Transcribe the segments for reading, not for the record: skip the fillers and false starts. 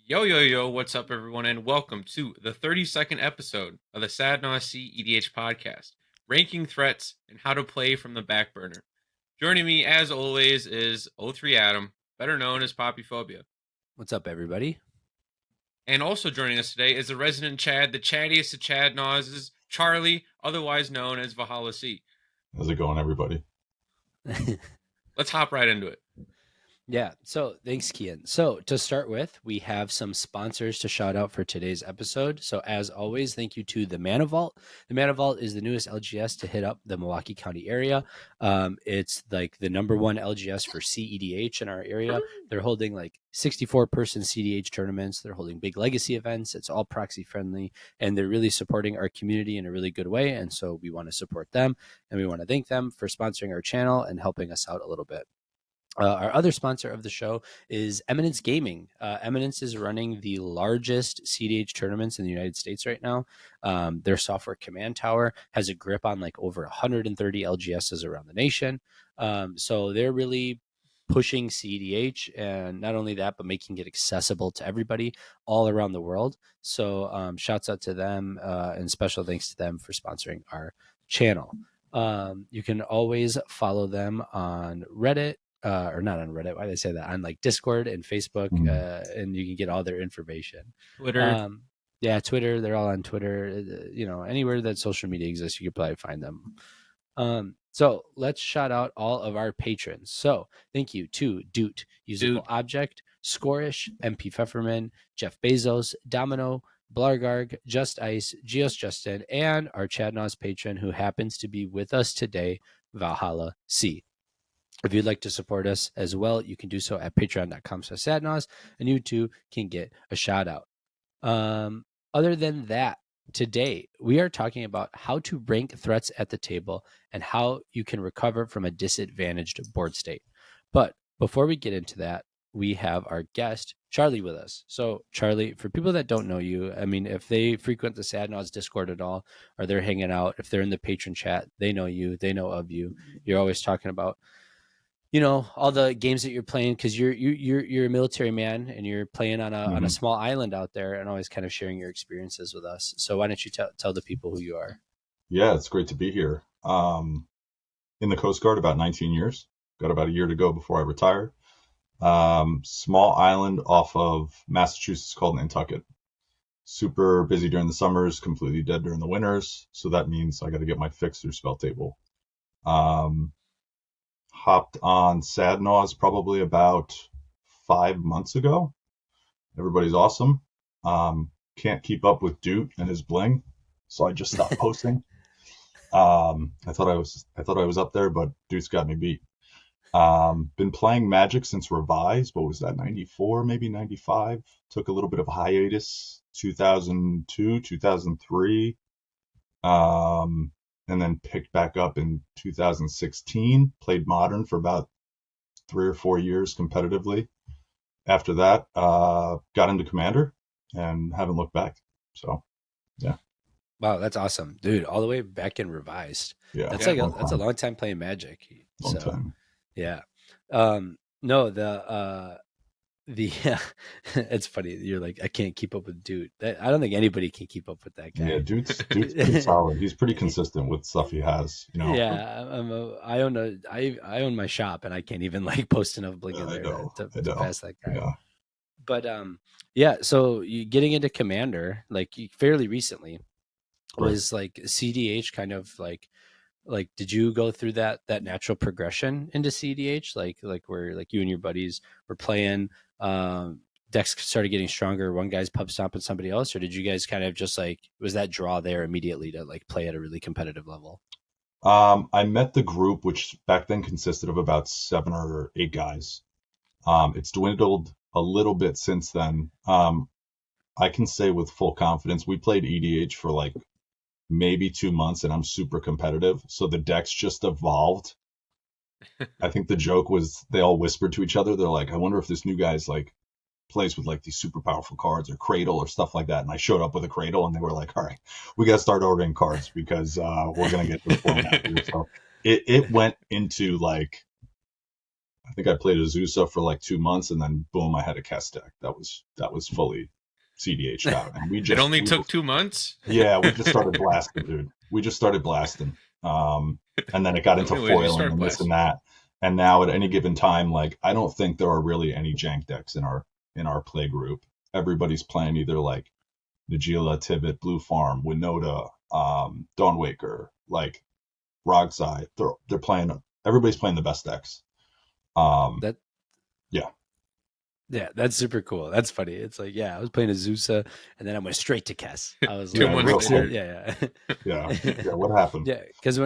Yo, yo, yo, what's up, everyone, and welcome to the 32nd episode of the Naus cEDH podcast, ranking threats and how to play from the back burner. Joining me, as always, is O3 Adam, better known as Poppyphobia. What's up, everybody? And also joining us today is the resident Chad, the chattiest of Chad Nauses, Charlie, otherwise known as Valhalla C. How's it going, everybody? Let's hop right into it. Yeah, so thanks, Kian. So to start with, we have some sponsors to shout out for today's episode. So as always, thank you to the Mana Vault. The Mana Vault is the newest LGS to hit up the Milwaukee County area. It's like the number one LGS for cEDH in our area. They're holding like 64-person cEDH tournaments. They're holding big legacy events. It's all proxy friendly, and they're really supporting our community in a really good way. And so we want to support them, and we want to thank them for sponsoring our channel and helping us out a little bit. Our other sponsor of the show is Eminence Gaming. Eminence is running the largest cEDH tournaments in the United States right now. Their software command tower has a grip on like over 130 LGSs around the nation. So they're really pushing cEDH, and not only that, but making it accessible to everybody all around the world. So shouts out to them, and special thanks to them for sponsoring our channel. You can always follow them on Reddit. Or not on Reddit. Why did I say that? On like Discord and Facebook, and you can get all their information. Twitter. Yeah, Twitter. They're all on Twitter. Anywhere that social media exists, you could probably find them. So let's shout out all of our patrons. So thank you to Doot, Usable Object, Scorish, MP Pfefferman, Jeff Bezos, Domino, Blargarg, Just Ice, Geos Justin, and our Chad Naus patron who happens to be with us today, Valhalla C. If you'd like to support us as well, you can do so at patreon.com/sadnaus, and you too can get a shout out. Other than that, today we are talking about how to rank threats at the table and how you can recover from a disadvantaged board state. But before we get into that, we have our guest, Charlie, with us. So, Charlie, for people that don't know you, I mean, if they frequent the Sadnaus Discord at all, or they're hanging out, if they're in the patron chat, they know you, they know of you. You're always talking about all the games that you're playing, because you're a military man and you're playing on a small island out there, and always kind of sharing your experiences with us. So why don't you tell the people who you are? Yeah, it's great to be here. In the Coast Guard about 19 years. Got about a year to go before I retire. Small island off of Massachusetts called Nantucket. Super busy during the summers, completely dead during the winters. So that means I got to get my fix through Spell Table. Hopped on Sadnaus probably about 5 months ago. Everybody's awesome. Can't keep up with Doot and his bling, so I just stopped posting. I thought I was up there, but Doot's got me beat. Been playing Magic since Revise. What was that? 94, maybe 95. Took a little bit of a hiatus. 2002, 2003. And then picked back up in 2016, played Modern for about 3 or 4 years competitively. After that, got into Commander and haven't looked back. So, yeah. Wow, that's awesome, dude! All the way back in Revised. Yeah, that's a long time playing Magic. Long time. Yeah. No, it's funny. You're like, I can't keep up with Doot. I don't think anybody can keep up with that guy. Yeah, Doot's pretty solid. He's pretty consistent with stuff he has. Yeah, I own my shop, and I can't even like post enough bling in there to pass that guy. Yeah. But so you getting into Commander like fairly recently was like cEDH kind of like did you go through that natural progression into cEDH, like where like you and your buddies were playing, decks started getting stronger, one guy's pub stomping somebody else, or did you guys kind of just like, was that draw there immediately to like play at a really competitive level? I met the group, which back then consisted of about 7 or 8 guys. It's dwindled a little bit since then. I can say with full confidence we played EDH for like maybe 2 months, and I'm super competitive, so the decks just evolved. I think the joke was they all whispered to each other. They're like, I wonder if this new guy's like plays with like these super powerful cards or Cradle or stuff like that. And I showed up with a Cradle, and they were like, all right, we got to start ordering cards because we're going to get to the format here. So it went into like I think I played Azusa for like 2 months, and then boom, I had a Kess deck that was fully CDH'd out, and It only took 2 months. yeah, we just started blasting, dude. We just started blasting. And then it got into Only way you foiling start and this blasting. and that. And now at any given time, like I don't think there are really any jank decks in our play group. Everybody's playing either like Nagila, Tivit, Blue Farm, Winota, Dawnwaker, like Rogside. They're playing. Everybody's playing the best decks. That Yeah, Yeah, that's super cool. That's funny. It's like, yeah, I was playing Azusa, and then I went straight to Kess. I was Two like, months Rixie, later. yeah, yeah, yeah. yeah. What happened? Yeah, because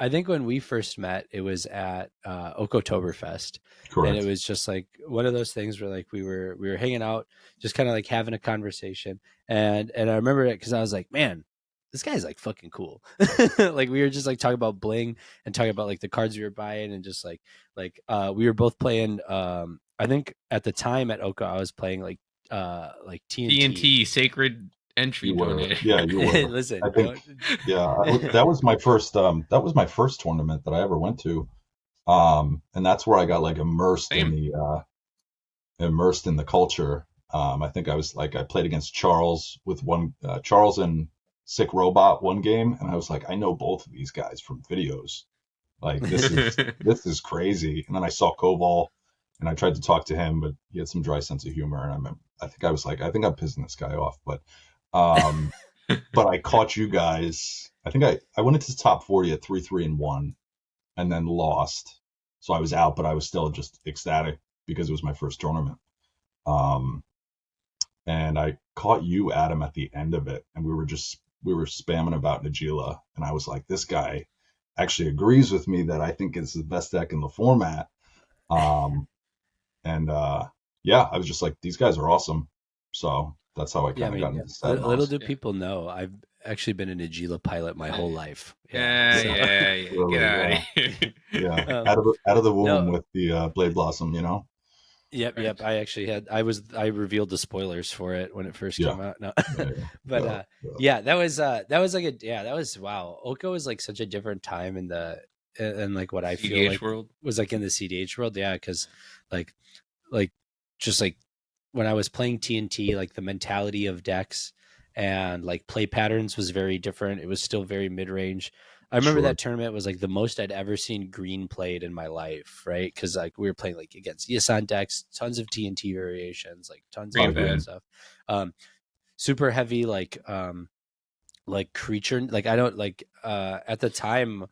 I think when we first met, it was at Oktoberfest, and it Correct. was just like one of those things where like we were hanging out, just kind of like having a conversation, and I remember it because I was like, man, this guy's like fucking cool. Like we were just like talking about bling and talking about like the cards we were buying, and just like we were both playing. I think at the time at Oka, I was playing like TNT. TNT Sacred Entry You were, Donator. yeah, you were. I Listen, think, yeah, that was my first tournament that I ever went to. And that's where I got like Same. immersed in the culture. I think I played against Charles with Charles and Sick Robot one game, and I was like, I know both of these guys from videos. Like this is crazy. And then I saw Koval, and I tried to talk to him, but he had some dry sense of humor, and I think I was like, I think I'm pissing this guy off, um, but I caught you guys. I think I went into the top 40 at 3-3-1, and then lost. So I was out, but I was still just ecstatic because it was my first tournament. Um, and I caught you, Adam, at the end of it, and we were spamming about Nagila, and I was like, this guy actually agrees with me that I think it's the best deck in the format. Um, and yeah, I was just like, these guys are awesome. So that's how I Yeah, I kind of got mean, into Sad little Mouse. do Yeah. people know, I've actually been an Agila pilot my whole life. Yeah, So, yeah. Get Really, out of yeah, here. yeah, um, out of the womb no, with the Blade Blossom, you know. yep. Right. I actually I revealed the spoilers for it when it first Yeah, came out. No, yeah, but yeah, yeah. yeah, that was like that was wow. Oko was like such a different time in the and like what I feel CDH like world. was like in the CDH world. Yeah, because like like just like when I was playing TNT, like the mentality of decks and like play patterns was very different. It was still very mid range. I remember Sure. that tournament was like the most I'd ever seen green played in my life, right? Because like we were playing like against Yasan decks, tons of TNT variations, like tons of Green different bad. Green. stuff. Super heavy, like creature, like I don't like at the time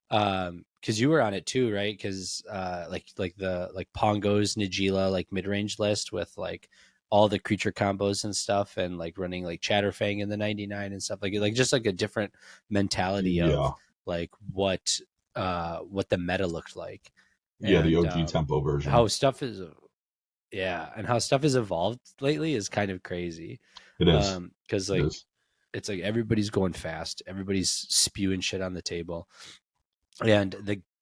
because you were on it too, right? Because like the like Pongo's Nagila like mid range list with like all the creature combos and stuff, and like running like Chatterfang in the 99 and stuff, like just like a different mentality of Yeah, like what the meta looked like, yeah, the and OG tempo version. how stuff is and how stuff has evolved lately is kind of crazy. It is. Because It like is. it's like everybody's going fast, everybody's spewing shit on the table, and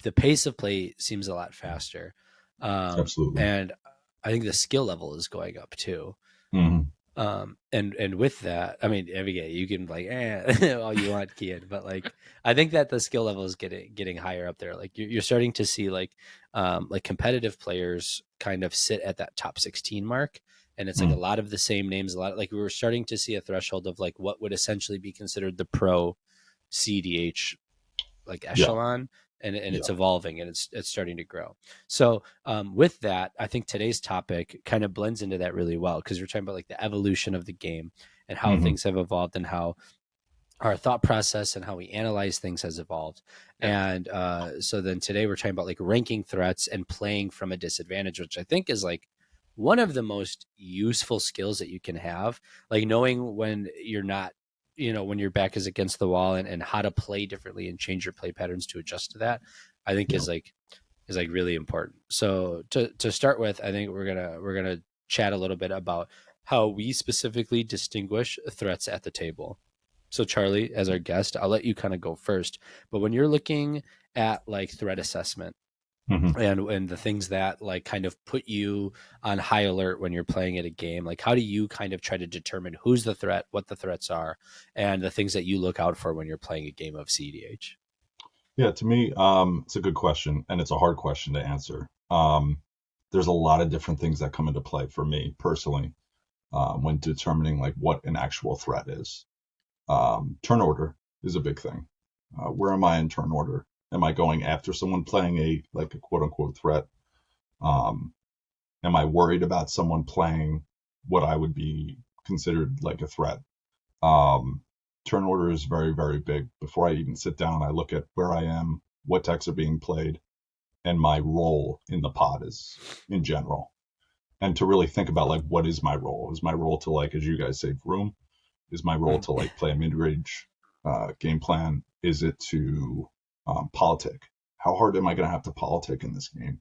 the pace of play seems a lot faster, Absolutely. and I think the skill level is going up too. Hmm. And with that, I mean, again, you can like all you want, Kian, but like I think that the skill level is getting higher up there. Like you're starting to see like competitive players kind of sit at that top 16 mark, and it's like a Mm. lot of the same names. A lot like we were starting to see a threshold of like what would essentially be considered the pro CDH like Yeah, echelon, and yeah. it's evolving, and it's starting to grow. So with that, I think today's topic kind of blends into that really well, because we're talking about like the evolution of the game and how Hmm. things have evolved, and how our thought process and how we analyze things has evolved. Yeah. And so then today we're talking about like ranking threats and playing from a disadvantage, which I think is like one of the most useful skills that you can have, like knowing when you're not, when your back is against the wall, and how to play differently and change your play patterns to adjust to that, I think Yeah. is like really important. So to start with, I think we're gonna chat a little bit about how we specifically distinguish threats at the table. So Charlie, as our guest, I'll let you kind of go first. But when you're looking at like threat assessment Hmm. and the things that like kind of put you on high alert when you're playing at a game, like how do you kind of try to determine who's the threat, what the threats are, and the things that you look out for when you're playing a game of CDH? Yeah, to me, it's a good question, and it's a hard question to answer. There's a lot of different things that come into play for me personally when determining like what an actual threat is. Turn order is a big thing. Where am I in turn order? Am I going after someone playing a like a quote unquote threat? Um, am I worried about someone playing what I would be considered like a threat? Um, Turn order is very, very big. Before I even sit down, I look at where I am, what decks are being played, and my role in the pod is in general. And to really think about like what is my role? Is my role to like, as you guys say, room? Is my role to like play a mid-range game plan? Is it to politic? How hard am I going to have to politic in this game?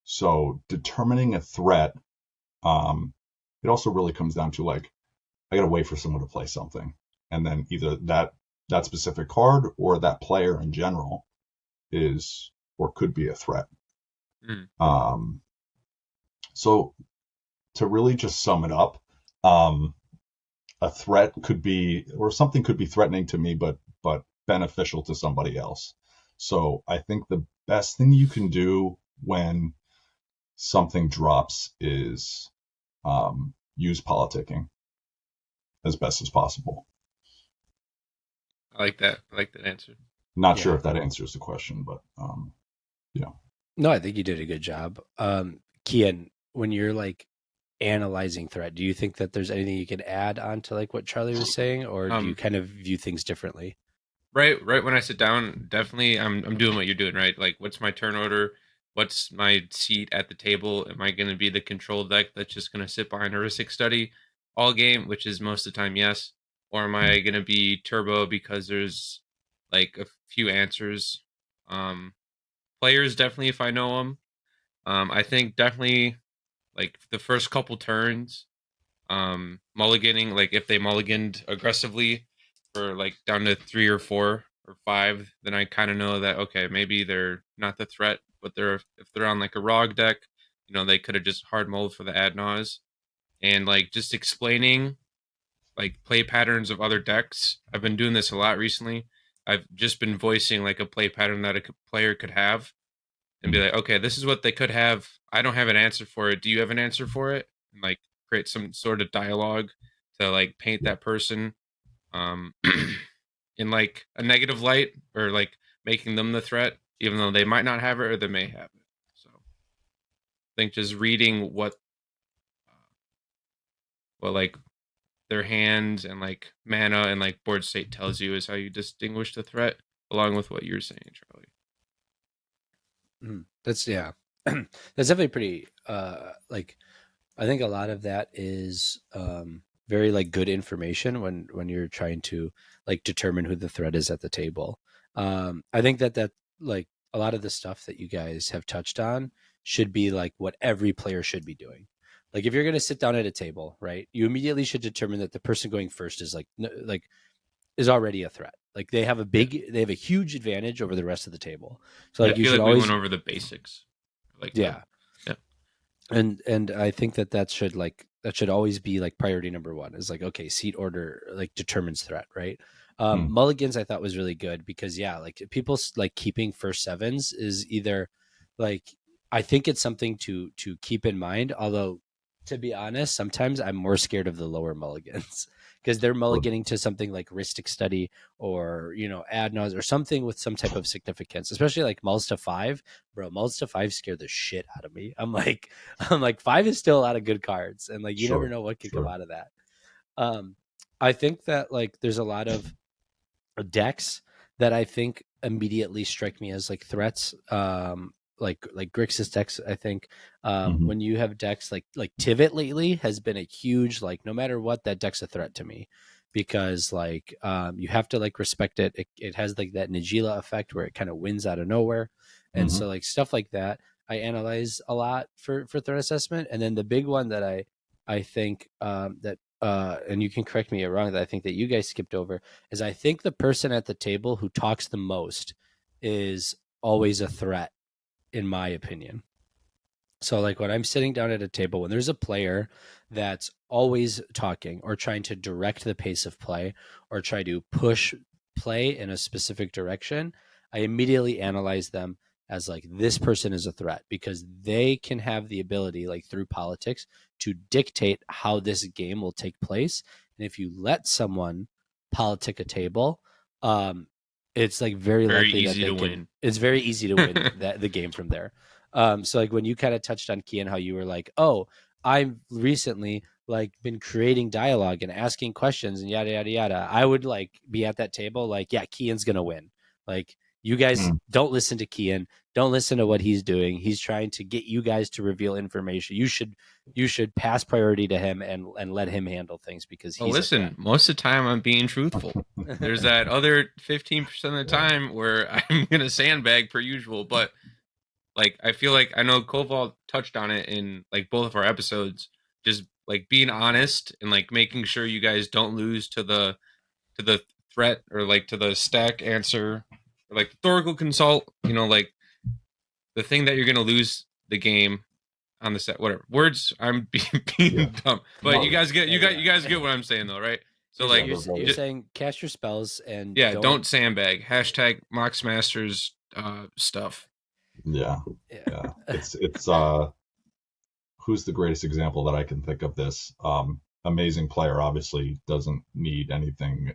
So determining a threat, it also really comes down to like I got to wait for someone to play something, and then either that specific card or that player in general is or could be a threat. Um, so to really just sum it up, a threat could be or something could be threatening to me, but beneficial to somebody else. So I think the best thing you can do when something drops is use politicking as best as possible. I like that. I like that answer. Not sure if that answers the question, but yeah. No, I think you did a good job. Kian, when you're like analyzing threat, do you think that there's anything you can add on to like what Charlie was saying, or do you kind of view things differently? Right when I sit down, definitely I'm doing what you're doing, right? Like what's my turn order? What's my seat at the table? Am I going to be the control deck that's just going to sit behind heuristic study all game, which is most of the time yes, or am I going to be turbo because there's like a few answers? Players definitely if I know them. I think definitely like the first couple turns, mulliganing, like if they mulliganed aggressively for like down to 3 or 4 or 5, then I kind of know that okay, maybe they're not the threat, but if they're on like a ROG deck, they could have just hard mulled for the ad naus. And like just explaining like play patterns of other decks. I've been doing this a lot recently. I've just been voicing like a play pattern that a player could have and be like, okay, this is what they could have. I don't have an answer for it. Do you have an answer for it? And like create some sort of dialogue to like paint that person in like a negative light or like making them the threat, even though they might not have it or they may have it. So I think just reading what like their hands and like mana and like board state tells you is how you distinguish the threat, along with what you're saying, Charlie. That's that's definitely pretty like I think a lot of that is very like good information when you're trying to like determine who the threat is at the table. I think that like a lot of the stuff that you guys have touched on should be like what every player should be doing. Like if you're going to sit down at a table, right, you immediately should determine that the person going first is like is already a threat. Like they have a huge advantage over the rest of the table. So like I you feel should like we always went over the basics. Like yeah. Yeah. And I think that should always be like priority number one is like, okay, seat order like determines threat, right? Mulligans I thought was really good because like people like keeping first sevens is either like I think it's something to keep in mind, although to be honest, sometimes I'm more scared of the lower mulligans because they're mulliganing to something like Ristic Study or ad naus or something with some type of significance, especially like mulls to 5. Bro, mulls to 5 scare the shit out of me. I'm like 5 is still a lot of good cards, and like you never know what could come out of that. I think that like there's a lot of decks that I think immediately strike me as like threats. Like Grixis decks, I think when you have decks like Tivit lately has been a huge like no matter what, that deck's a threat to me because like you have to like respect it. It has like that Najila effect where it kind of wins out of nowhere, and so like stuff like that I analyze a lot for threat assessment. And then the big one that I think that and you can correct me if I'm wrong, that I think that you guys skipped over is I think the person at the table who talks the most is always a threat, in my opinion. So like when I'm sitting down at a table, when there's a player that's always talking or trying to direct the pace of play or try to push play in a specific direction, I immediately analyze them as like this person is a threat, because they can have the ability, like through politics, to dictate how this game will take place. And if you let someone politic a table, it's like very likely that easy they to can win. it's very easy to win the game from there. So like when you kind of touched on Kian, how you were like, oh, I've recently like been creating dialogue and asking questions and yada yada yada, I would like be at that table like, yeah, Kian's gonna win. Like, you guys don't listen to Kian, don't listen to what he's doing. He's trying to get you guys to reveal information. You should pass priority to him and let him handle things, because he's listen, most of the time I'm being truthful. There's that other 15% of the time where I'm gonna sandbag per usual, but like I feel like I know Koval touched on it in like both of our episodes, just like being honest and like making sure you guys don't lose to the threat or like to the stack answer or like the Thorical Consult, you know, like the thing that you're gonna lose the game on the set, whatever words. I'm being dumb, but you guys get what I'm saying though, right? So like you're saying cast your spells and don't sandbag. Hashtag Mox Masters stuff. Yeah. It's who's the greatest example that I can think of this? Amazing player, obviously doesn't need anything.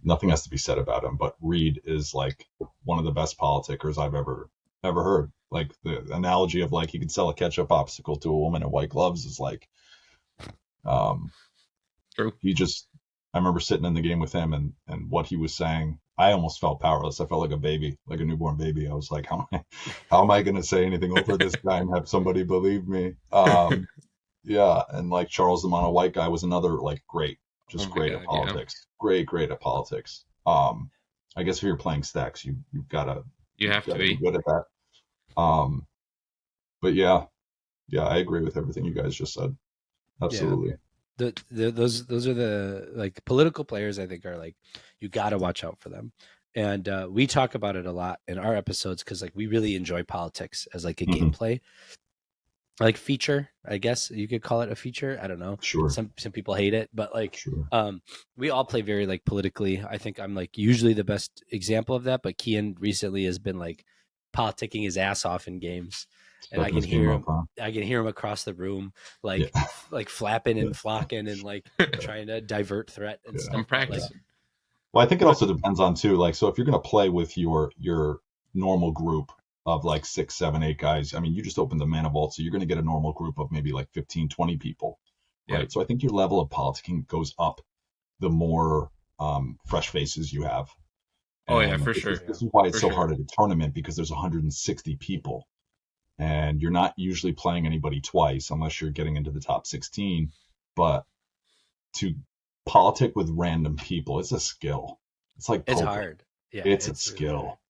Nothing has to be said about him, but Reed is like one of the best politickers I've ever heard. Like the analogy of like he could sell a ketchup popsicle to a woman in white gloves is like, true. I remember sitting in the game with him and what he was saying, I almost felt powerless. I felt like a baby, like a newborn baby. I was like, how am I going to say anything over this guy and have somebody believe me? Yeah. And like Charles the Mono White guy was another like great at politics. Yeah. Great at politics. I guess if you're playing stacks, you have to be good at that. But yeah, I agree with everything you guys just said. Absolutely. Yeah. Those are the like political players, I think, are like, you got to watch out for them. And we talk about it a lot in our episodes because like we really enjoy politics as like a gameplay like feature. I guess you could call it a feature. I don't know. Sure. Some people hate it, but like we all play very like politically. I think I'm like usually the best example of that, but Kian recently has been like politicking his ass off in games. And I can hear him. I can hear him across the room, like like flapping and flocking and like trying to divert threat and stuff. I'm practicing. Well, I think it also depends on too. Like, so if you're gonna play with your normal group of like 6, 7, 8 guys, I mean, you just opened the Mana Vault, so you're gonna get a normal group of maybe like 15, 20 people, right? Yeah. So I think your level of politicking goes up the more fresh faces you have. And for sure. This is why it's so hard at a tournament, because there's 160 people. And you're not usually playing anybody twice unless you're getting into the top 16. But to politic with random people, it's a skill. It's like it's poker. Hard. Yeah, it's a skill.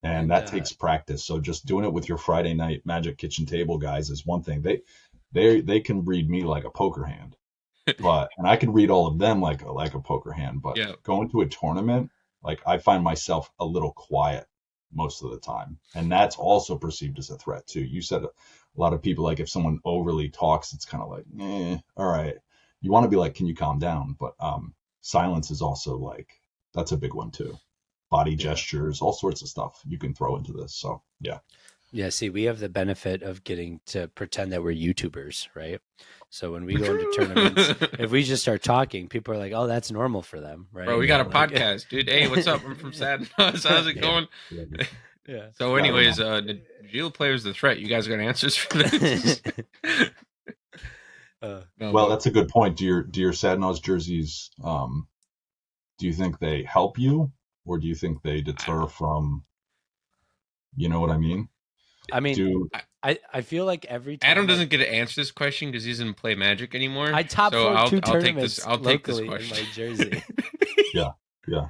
And that takes practice. So just doing it with your Friday night Magic Kitchen Table guys is one thing. They can read me like a poker hand. And I can read all of them like a poker hand. But going to a tournament, like I find myself a little quiet most of the time, and that's also perceived as a threat too. You said a lot of people, like if someone overly talks, it's kind of like, all right. You want to be like, can you calm down? But silence is also like, that's a big one too. Body gestures, all sorts of stuff you can throw into this. So yeah, see, we have the benefit of getting to pretend that we're YouTubers, right? So when we go into tournaments, if we just start talking, people are like, oh, that's normal for them, right? Bro, we got a podcast, dude. Hey, what's up? I'm from Sad Naus. How's it going? Yeah. So anyways, Najeel players the threat. You guys got answers for this? Well, that's a good point. Do your Sad Naus jerseys, do you think they help you, or do you think they deter from, you know what I mean? I mean, I feel like every time Adam doesn't get to answer this question because he doesn't play Magic anymore. I top so I'll take this. I'll take this question. In my jersey. Yeah.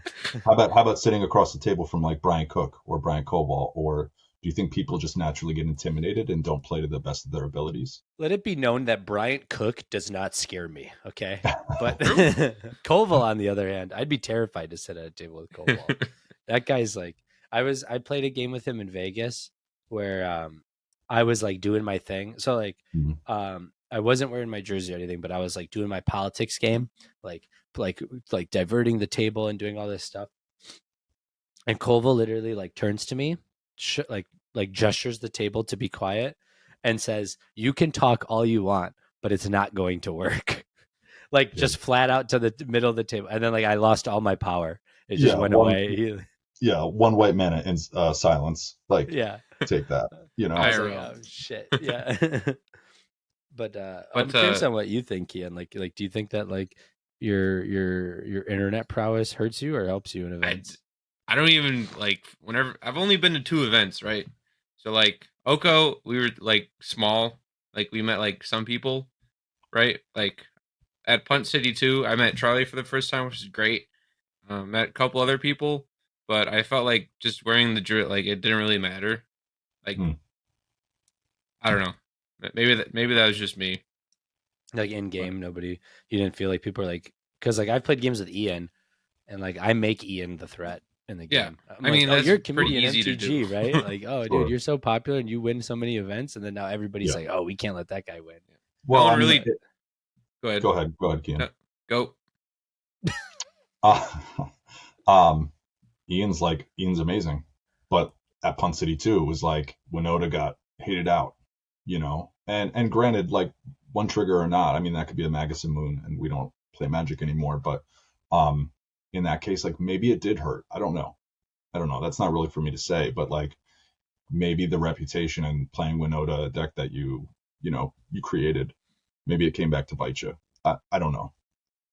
How about sitting across the table from like Brian Cook or Brian Koval, or do you think people just naturally get intimidated and don't play to the best of their abilities? Let it be known that Brian Cook does not scare me. Okay, but Koval, on the other hand, I'd be terrified to sit at a table with Koval. That guy's like, I played a game with him in Vegas where I was like doing my thing. So like I wasn't wearing my jersey or anything, but I was like doing my politics game, like diverting the table and doing all this stuff. And Colville literally like turns to me, like gestures the table to be quiet, and says, "You can talk all you want, but it's not going to work." Like Yeah. just flat out to the middle of the table, and then like I lost all my power. It just Yeah. went away. One white man in silence. Like, Yeah, take that. I was like, IRL. "Oh shit!" Yeah. But I'm But curious on what you think, Ian. Like, do you think that like your internet prowess hurts you or helps you in I events? I don't even like whenever I've only been to 2 events, right? So like Oko, we were like small, like we met like some people, right? Like at Punt City 2, I met Charlie for the first time, which is great. Met a couple other people, but I felt like just wearing the drill, like it didn't really matter. Like Hmm. I don't know, maybe that was just me. Like in But game, you didn't feel like people are like, because like I've played games with Ian, and like I make Ian the threat in the yeah, game. I'm I like, mean oh, that's you're a pretty comedian easy to do. MTG, right? Like, oh, dude, Sure. you're so popular and you win so many events, and then now everybody's Yeah. like, oh, we can't let that guy win. No Well, one I mean, really. Go ahead. go ahead. Go ahead, No, Kian. go. Uh, um, Ian's amazing, but at Punt City 2, it was like Winota got hated out, and granted, like one trigger or not, I mean that could be a Magasin Moon, and we don't play Magic anymore, but um, in that case, like maybe it did hurt. I don't know. That's not really for me to say, but like maybe the reputation and playing Winota, a deck that you created, maybe it came back to bite you. I don't know.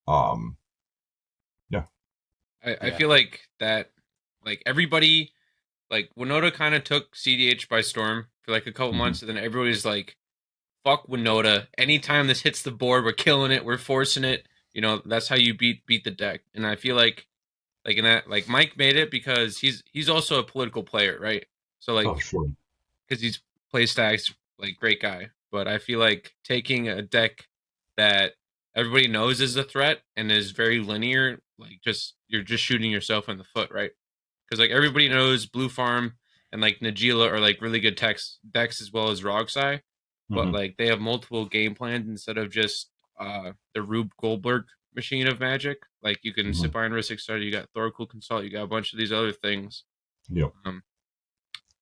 Um, yeah. I Yeah. feel like that, like everybody, like Winota kind of took cEDH by storm for like a couple Hmm. months, and then everybody's like, "Fuck Winota! Anytime this hits the board, we're killing it, we're forcing it." That's how you beat the deck. And I feel like in that, like Mike made it because he's also a political player, right? So Oh, like sure. because he's play stacks, like great guy. But I feel like taking a deck that everybody knows is a threat and is very linear, like just you're just shooting yourself in the foot, right? Because like everybody knows Blue Farm and like Najila are like really good decks as well as Rogsai, but Hmm. like they have multiple game plans instead of just the Rube Goldberg machine of Magic. Like you can Hmm. sit by and Risk Study, you got Thoracle Consult, you got a bunch of these other things. Yep. Um,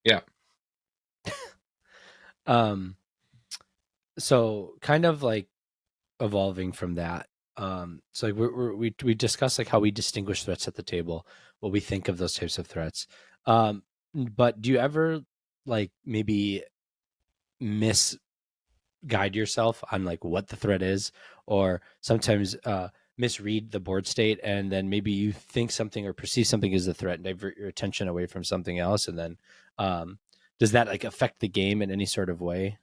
yeah, Um. So kind of like evolving from that. So like we discussed like how we distinguish threats at the table, what we think of those types of threats. But do you ever like maybe misguide yourself on like what the threat is, or sometimes misread the board state, and then maybe you think something or perceive something as a threat and divert your attention away from something else, and then does that like affect the game in any sort of way?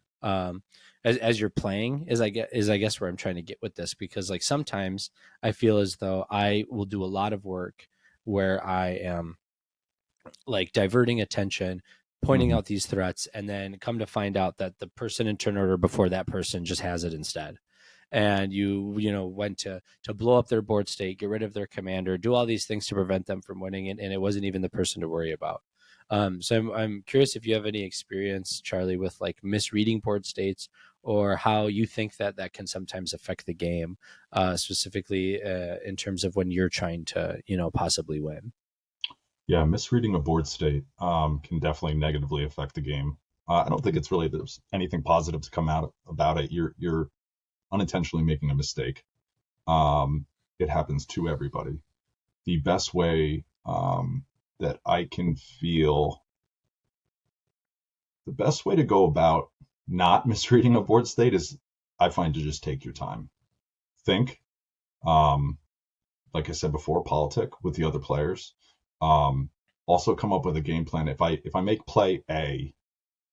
As you're playing is I guess where I'm trying to get with this, because like sometimes I feel as though I will do a lot of work where I am like diverting attention, pointing Hmm. out these threats, and then come to find out that the person in turn order before that person just has it instead. And you went to blow up their board state, get rid of their commander, do all these things to prevent them from winning, and it wasn't even the person to worry about. So I'm curious if you have any experience, Charlie, with like misreading board states, or how you think that that can sometimes affect the game, specifically in terms of when you're trying to possibly win. Yeah, misreading a board state can definitely negatively affect the game. I don't think it's really there's anything positive to come out about it. You're unintentionally making a mistake. It happens to everybody. The best way that I can feel, the best way to go about not misreading a board state is, I find, to just take your time. Think, um, like I said before, politic with the other players. Um, Also come up with a game plan. If I make play A,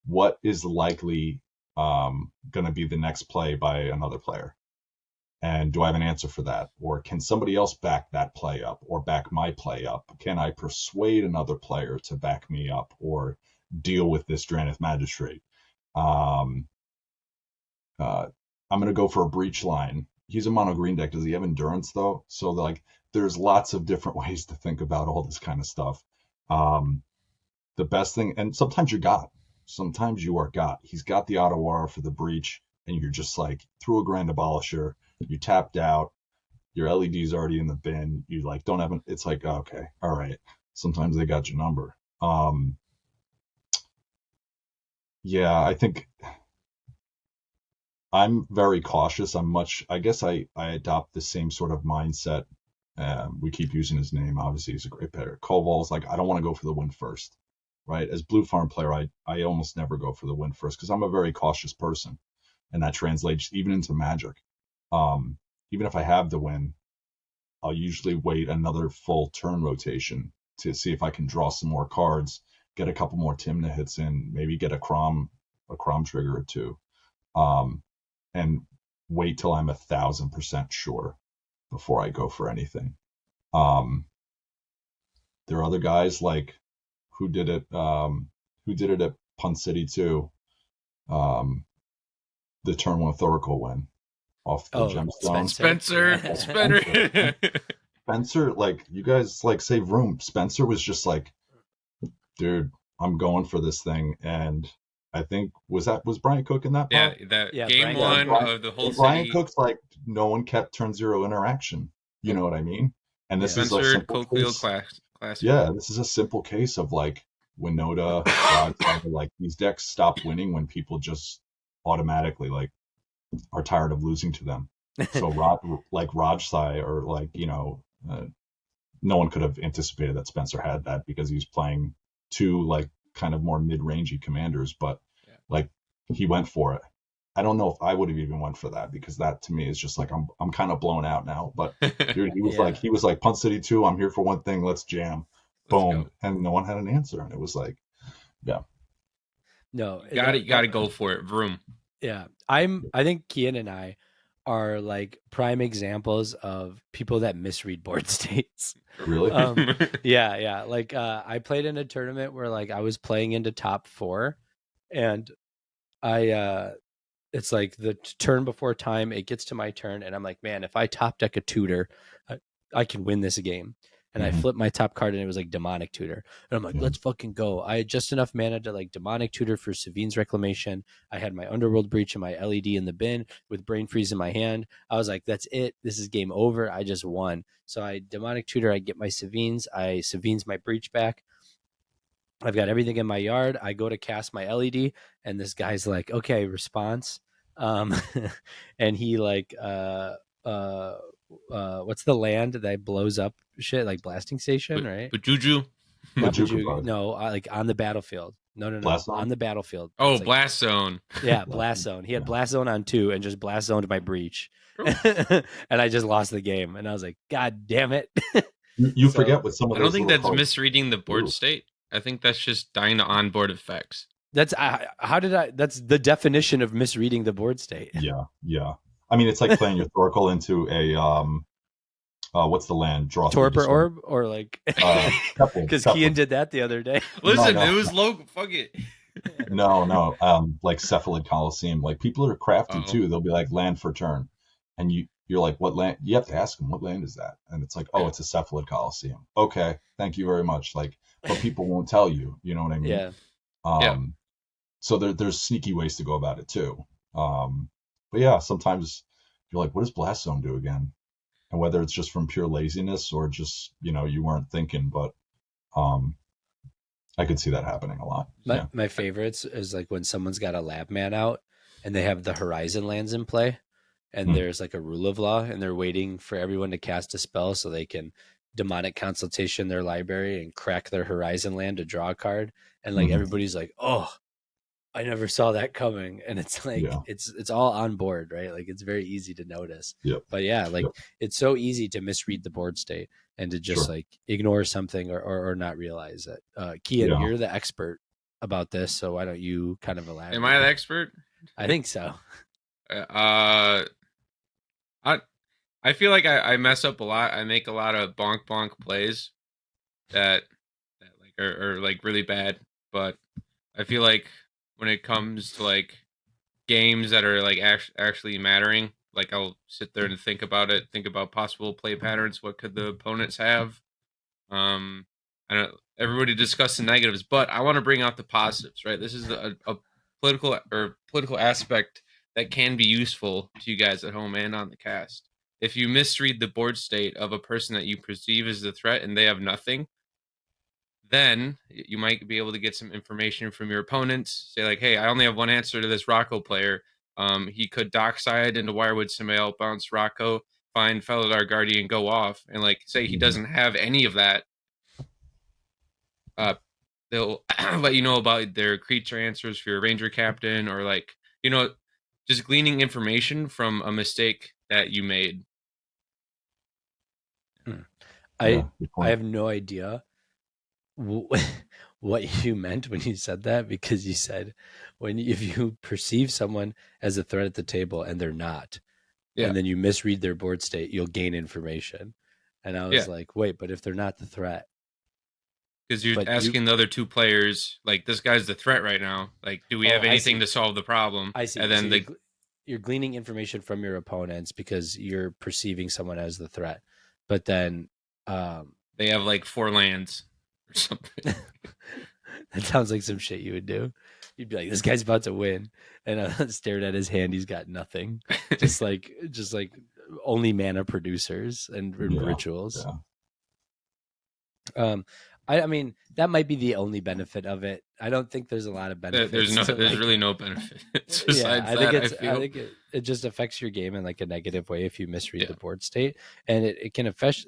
what is likely going to be the next play by another player? And do I have an answer for that? Or can somebody else back that play up or back my play up? Can I persuade another player to back me up or deal with this Dranith Magistrate? Um, uh, I'm going to go for a breach line. He's a mono green deck. Does he have endurance though? So like, there's lots of different ways to think about all this kind of stuff. Um, the best thing, and sometimes sometimes you are got. He's got the auto aura for the breach, and you're just like through a grand abolisher. You tapped out. Your LED's already in the bin. You like don't have an. It's like okay, all right. sometimes they got your number. Yeah, I think I'm very cautious. I guess I adopt the same sort of mindset. We keep using his name. Obviously, he's a great player. Koval's like, I don't want to go for the win first, right? As Blue Farm player, I almost never go for the win first because I'm a very cautious person, and that translates even into Magic. Even if I have the win, I'll usually wait another full turn rotation to see if I can draw some more cards, get a couple more Timna hits in, maybe get a Crom trigger or two, and wait till I'm 1,000% sure before I go for anything. There are other guys like who did it at Punt City too. The turn one Thoracle win off the gemstone. Spencer, like you guys like save room. Spencer was just like, dude, I'm going for this thing, and I think was Brian Cook in that pot? Yeah, game one of the whole Brian city. Cook's like no one kept turn zero interaction. You know what I mean? And this is a simple case. Classic. Yeah, this is a simple case of like Winota, like these decks stop winning when people just automatically like are tired of losing to them. So Rajsai or like no one could have anticipated that Spencer had that because he's playing two like kind of more mid-rangey commanders, but like he went for it. I don't know if I would have even went for that because that to me is just like I'm kind of blown out now. But dude, he was like Punt City 2, I'm here for one thing, let's jam. Boom. And no one had an answer. And it was like, yeah. No. You gotta go for it. Vroom. Yeah. I think Kian and I are like prime examples of people that misread board states. Really? Yeah. Like I played in a tournament where like I was playing into top 4 and it's like the turn before time, it gets to my turn and I'm like, man, if I top deck a tutor, I can win this game. And I flipped my top card and it was like Demonic Tutor. And I'm like, let's fucking go. I had just enough mana to like Demonic Tutor for Savine's Reclamation. I had my Underworld Breach and my LED in the bin with Brain Freeze in my hand. I was like, that's it. This is game over. I just won. So I Demonic Tutor, I get my Savine's. I Savine's my Breach back. I've got everything in my yard. I go to cast my LED and this guy's like, okay, response. And he like, what's the land that blows up shit like Blasting Station, right? But Juju, no, like on the battlefield. No, on the battlefield. Oh, like, Blast Zone. Yeah, Blast Zone. He had Blast Zone on 2 and just Blast Zoned my Breach, and I just lost the game. And I was like, God damn it! You forget what some of. I don't think that's misreading the board state. I think that's just dying to onboard effects. That's That's the definition of misreading the board state. Yeah. I mean, it's like playing your Thoracle into a what's the land? Draw Torpor Orb or like because Kian did that the other day. Listen, it was low. Fuck it. No. Like Cephalid Coliseum. Like people are crafty too. They'll be like land for turn, and you're like, what land? You have to ask them what land is that, and it's like, oh, it's a Cephalid Coliseum. Okay, thank you very much. Like, but people won't tell you. You know what I mean? Yeah. So there's sneaky ways to go about it too. But yeah, sometimes you're like, what does Blast Zone do again? And whether it's just from pure laziness or just, you weren't thinking, but I could see that happening a lot. My favorites is like when someone's got a lab man out and they have the Horizon lands in play and there's like a rule of law and they're waiting for everyone to cast a spell so they can Demonic Consultation their library and crack their Horizon land to draw a card. And like everybody's like, oh, I never saw that coming. And it's like, it's all on board, right? Like it's very easy to notice. But it's so easy to misread the board state and to just like ignore something or not realize it. Kian, you're the expert about this. So why don't you kind of elaborate? Am I the expert? I think so. I feel like I mess up a lot. I make a lot of bonk plays that like are like really bad. But I feel like when it comes to like games that are like actually mattering, like I'll sit there and think about it, think about possible play patterns. What could the opponents have? I don't. Everybody discuss the negatives, but I want to bring out the positives. Right, this is a political aspect that can be useful to you guys at home and on the cast. If you misread the board state of a person that you perceive as the threat and they have nothing, then you might be able to get some information from your opponents. Say like, hey, I only have one answer to this Rocco player. He could dockside into Wirewood Samael, bounce Rocco, find Felidar Guardian, go off, and like say he doesn't have any of that. They'll let you know about their creature answers for your Ranger Captain, or like just gleaning information from a mistake that you made. I have no idea what you meant when you said that, because you said if you perceive someone as a threat at the table and they're not, and then you misread their board state, you'll gain information. And I was like, wait, but if they're not the threat, because you're asking the other two players, like, this guy's the threat right now. Like, do we have anything to solve the problem? I see. And then you're gleaning information from your opponents because you're perceiving someone as the threat. But then they have like 4 lands or something. That sounds like some shit you would do. You'd be like, this guy's about to win. And I stared at his hand. He's got nothing. just like only mana producers and rituals. Yeah. I mean, that might be the only benefit of it. I don't think there's a lot of benefits. There's really no benefit. I think it just affects your game in like a negative way if you misread the board state, and it can affect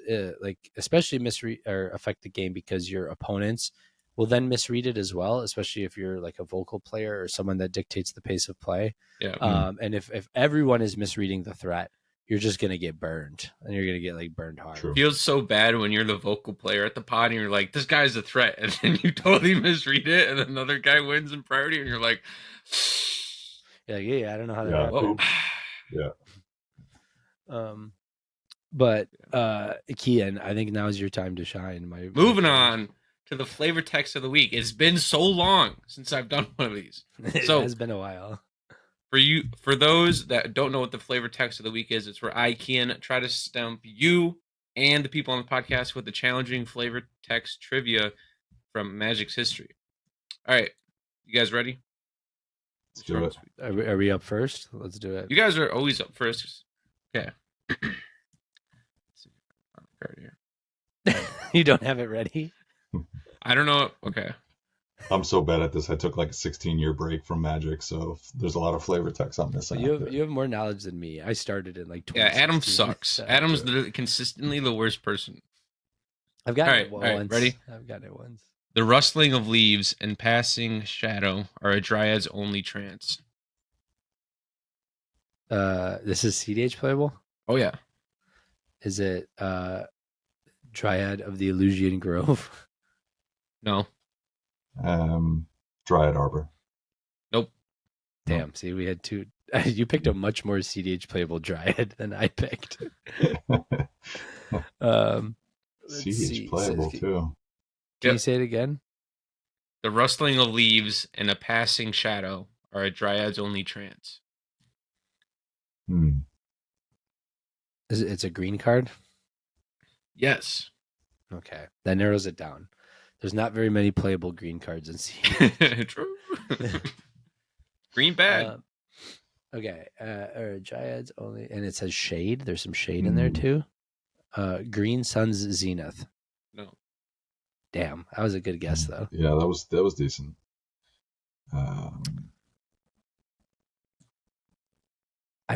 especially misread or affect the game because your opponents will then misread it as well, especially if you're like a vocal player or someone that dictates the pace of play. Yeah. And if everyone is misreading the threat, you're just going to get burned, and you're going to get like burned hard. It feels so bad when you're the vocal player at the pod and you're like, this guy's a threat. And then you totally misread it. And another guy wins in priority. And you're like, I don't know how that happened. Yeah. But Kian, I think now's your time to shine. Moving on to the flavor text of the week. It's been so long since I've done one of these. It has been a while. For those that don't know what the flavor text of the week is, it's where I can try to stump you and the people on the podcast with the challenging flavor text trivia from Magic's history. All right, you guys ready? Let's do it. Are we up first? Let's do it. You guys are always up first. Okay. You don't have it ready? I don't know. Okay. I'm so bad at this. I took like a 16-year break from Magic, so there's a lot of flavor text I'm missing. You have more knowledge than me. I started in like 2016. Yeah, Adam sucks. Adam's consistently the worst person. I've gotten it once. All right, ready? I've gotten it once. The rustling of leaves and passing shadow are a Dryad's only trance. This is cEDH playable? Oh, yeah. Is it Dryad of the Illusion Grove? No. Dryad Arbor. Nope. Damn. See, we had 2. You picked a much more cEDH playable Dryad than I picked. cEDH playable too. Can you say it again? The rustling of leaves and a passing shadow are a Dryad's only trance. It's a green card? Yes. Okay. That narrows it down. There's not very many playable green cards in cEDH. True. Green bad. Okay. Dryad's only, and it says shade. There's some shade in there too. Green Sun's Zenith. No. Damn, that was a good guess though. Yeah, that was decent. I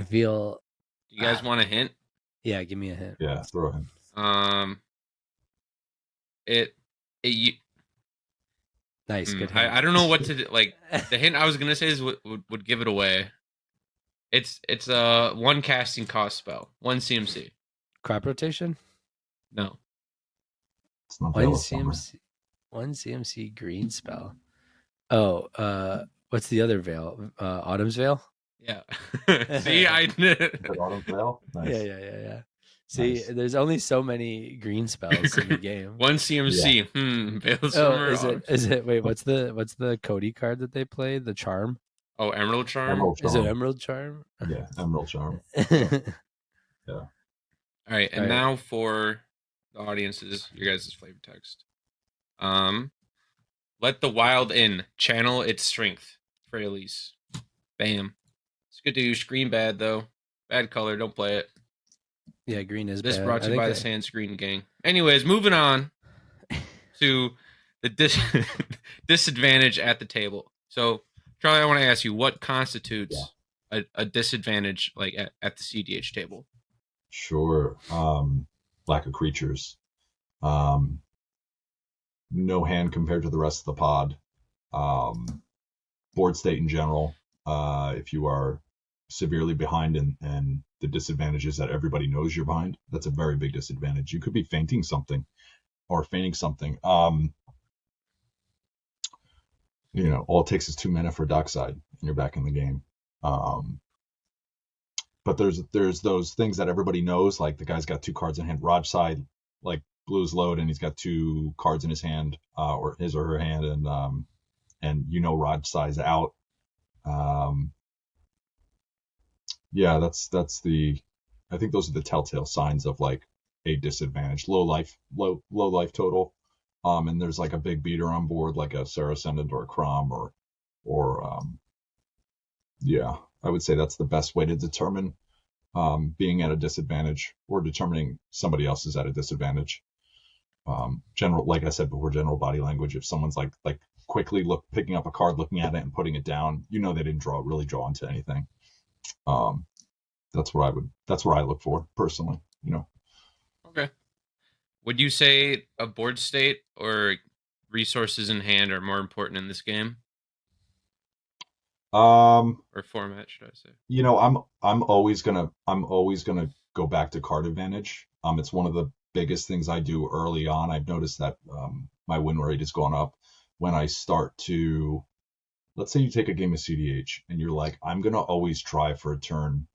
feel. Do you guys want a hint? Yeah, give me a hint. Yeah, throw a hint. Nice, good hint. I don't know what to do. Like, the hint I was gonna say is would give it away. It's a 1 casting cost spell, 1 CMC. Crop rotation? No. It's not 1 CMC green spell. Oh, what's the other veil? Autumn's Veil? Yeah. See, I did it. Autumn's Veil? Nice. Yeah. See, there's only so many green spells in the game. 1 CMC. Veil Summer. Is it? Wait, what's the Cody card that they play? The Charm. Oh, Emerald Charm. Is it Emerald Charm? Yeah, Emerald Charm. Yeah. All right, and now for the audiences, your guys' flavor text. Let the wild in. Channel its strength. For Elise. Bam. It's good to use green bad though. Bad color. Don't play it. Yeah, green is this bad. Brought to you by the Sands Green Gang. Anyways, moving on to the disadvantage at the table. So, Charlie, I want to ask you, what constitutes a disadvantage like at the cEDH table? Sure. Lack of creatures. Um, no hand compared to the rest of the pod. Board state in general. If you are severely behind and the disadvantage is that everybody knows you're behind, that's a very big disadvantage. You could be fainting something or feigning something. All it takes is 2 mana for Dockside and you're back in the game. But there's those things that everybody knows, like the guy's got 2 cards in hand. Rodside, like blues load, and he's got 2 cards in his hand, or his or her hand, and Rodside's out. Yeah, I think those are the telltale signs of like a disadvantage. Low life total. And there's like a big beater on board, like a Sarah Ascendant or a Crom or yeah, I would say that's the best way to determine being at a disadvantage or determining somebody else is at a disadvantage. General, like I said before, general body language. If someone's like quickly picking up a card, looking at it and putting it down, they didn't really draw into anything. That's what I look for personally, Okay. Would you say a board state or resources in hand are more important in this game? Or format, should I say? I'm always gonna go back to card advantage. It's one of the biggest things I do early on. I've noticed that my win rate has gone up when I start to, let's say you take a game of cEDH and you're like, I'm gonna always try for a turn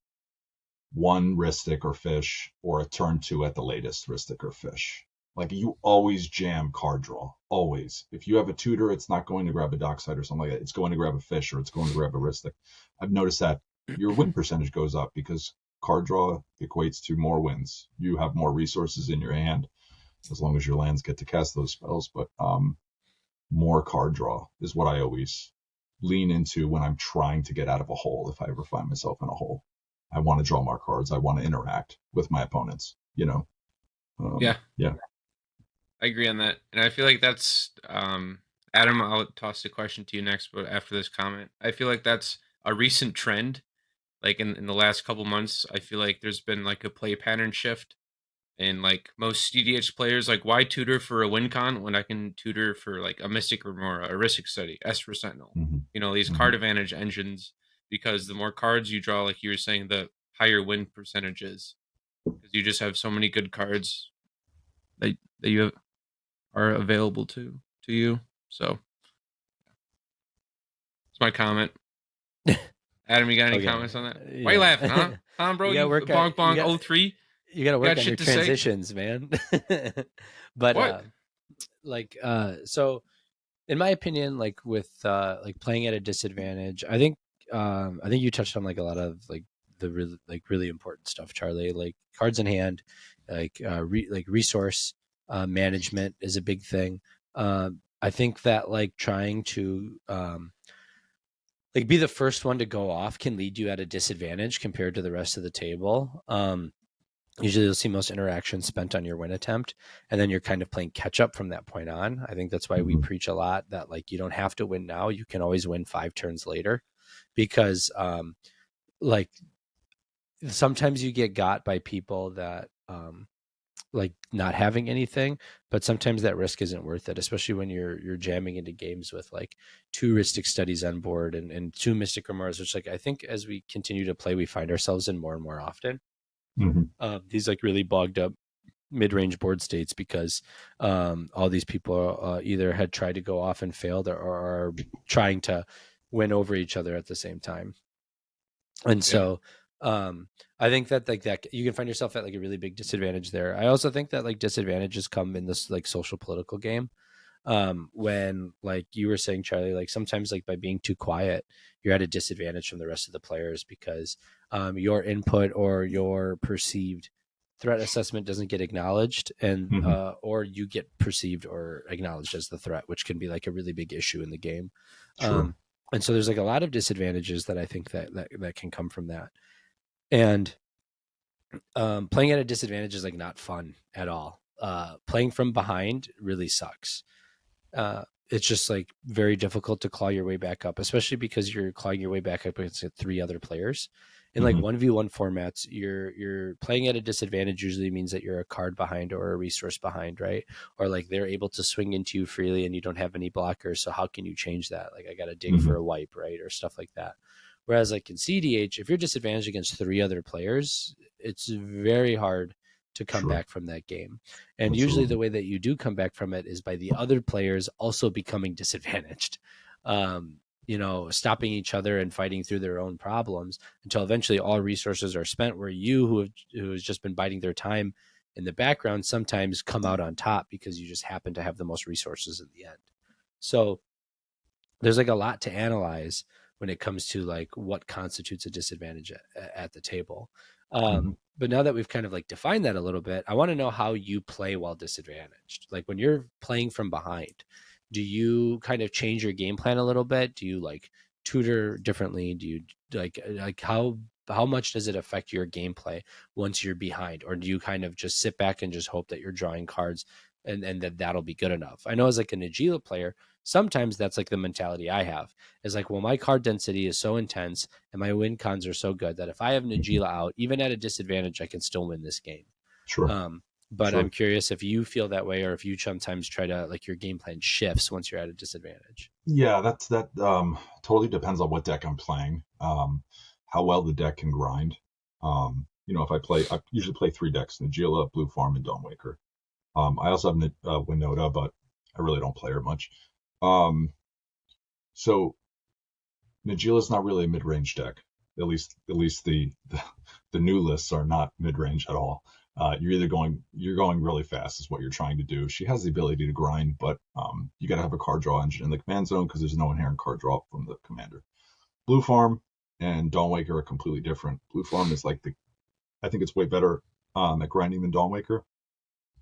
1 Ristic or Fish, or a turn 2 at the latest Ristic or Fish. Like, you always jam card draw, always. If you have a tutor, it's not going to grab a Dockside or something like that. It's going to grab a Fish or it's going to grab a Ristic. I've noticed that your win percentage goes up because card draw equates to more wins. You have more resources in your hand, as long as your lands get to cast those spells. But more card draw is what I always lean into when I'm trying to get out of a hole. If I ever find myself in a hole, I want to draw more cards. I want to interact with my opponents. Yeah. Yeah. I agree on that, and I feel like that's Adam. I'll toss the question to you next, but after this comment, I feel like that's a recent trend. Like in the last couple months, I feel like there's been like a play pattern shift, and like most cEDH players, like, why tutor for a win con when I can tutor for like a Mystic Remora, a Ristic Study, Esper Sentinel, these card advantage engines, because the more cards you draw, like you were saying, the higher win percentages, because you just have so many good cards that you are available to you. So it's my comment. Adam, you got any comments on that? Why are you laughing, huh? Tom, bro, you bonk bonk 03. You got to work on your transitions, man. But what? So in my opinion, like with like playing at a disadvantage, I think you touched on like a lot of like the really important stuff, Charlie. Like cards in hand, like resource management is a big thing. I think that like trying to like be the first one to go off can lead you at a disadvantage compared to the rest of the table. Usually you'll see most interactions spent on your win attempt, and then you're kind of playing catch up from that point on. I think that's why we preach a lot that like you don't have to win now. You can always win 5 turns later, because like sometimes you get got by people that like not having anything, but sometimes that risk isn't worth it, especially when you're jamming into games with like 2 Ristic Studies on board and 2 Mystic Remoras, which like I think as we continue to play, we find ourselves in more and more often. These like really bogged up mid-range board states, because all these people either had tried to go off and failed, or are trying to win over each other at the same time. And so I think that like that you can find yourself at like a really big disadvantage there. I also think that like disadvantages come in this like social political game. When like you were saying, Charlie, like sometimes like by being too quiet, you're at a disadvantage from the rest of the players, because your input or your perceived threat assessment doesn't get acknowledged, and or you get perceived or acknowledged as the threat, which can be like a really big issue in the game. Sure. And so there's like a lot of disadvantages that I think that can come from that. And playing at a disadvantage is like not fun at all. Playing from behind really sucks. it's just like very difficult to claw your way back up, especially because you're clawing your way back up against 3 other players. In like Mhm. 1v1 formats, you're playing at a disadvantage usually means that you're a card behind or a resource behind, right? Or like they're able to swing into you freely and you don't have any blockers. So how can you change that? Like I got to dig for Mhm. a wipe, right? Or stuff like that. Whereas like in cEDH, if you're disadvantaged against 3 other players, it's very hard to come Sure. back from that game. And usually Absolutely. the way that you do come back from it is by the other players also becoming disadvantaged. Stopping each other and fighting through their own problems until eventually all resources are spent, where you who has just been biding their time in the background sometimes come out on top because you just happen to have the most resources in the end. So there's like a lot to analyze when it comes to like what constitutes a disadvantage at the table. Mhm. But now that we've kind of like defined that a little bit, I want to know how you play while disadvantaged. Like when you're playing from behind, do you kind of change your game plan a little bit? Do you like tutor differently? Do you like how much does it affect your gameplay once you're behind, or do you kind of just sit back and just hope that you're drawing cards and that that'll be good enough? I know as like a Najila player, sometimes that's like the mentality I have is like, well, my card density is so intense and my win cons are so good that if I have Mhm. Najila out, even at a disadvantage, I can still win this game. Sure. But I'm Sure. curious if you feel that way or if you sometimes try to like your game plan shifts once you're at a disadvantage. Yeah, that totally depends on what deck I'm playing. How well the deck can grind. I usually play 3 decks: Nagila, Blue Farm, and Dawnwaker. I also have Winota, but I really don't play her much. Um, so Nagila's not really a mid-range deck. At least the new lists are not mid-range at all. You're going really fast is what you're trying to do. She has the ability to grind, but you got to have a card draw engine in the command zone because there's no inherent card draw from the commander. Blue Farm and Dawnwaker are completely different. Blue Farm is like I think it's way better at grinding than Dawnwaker.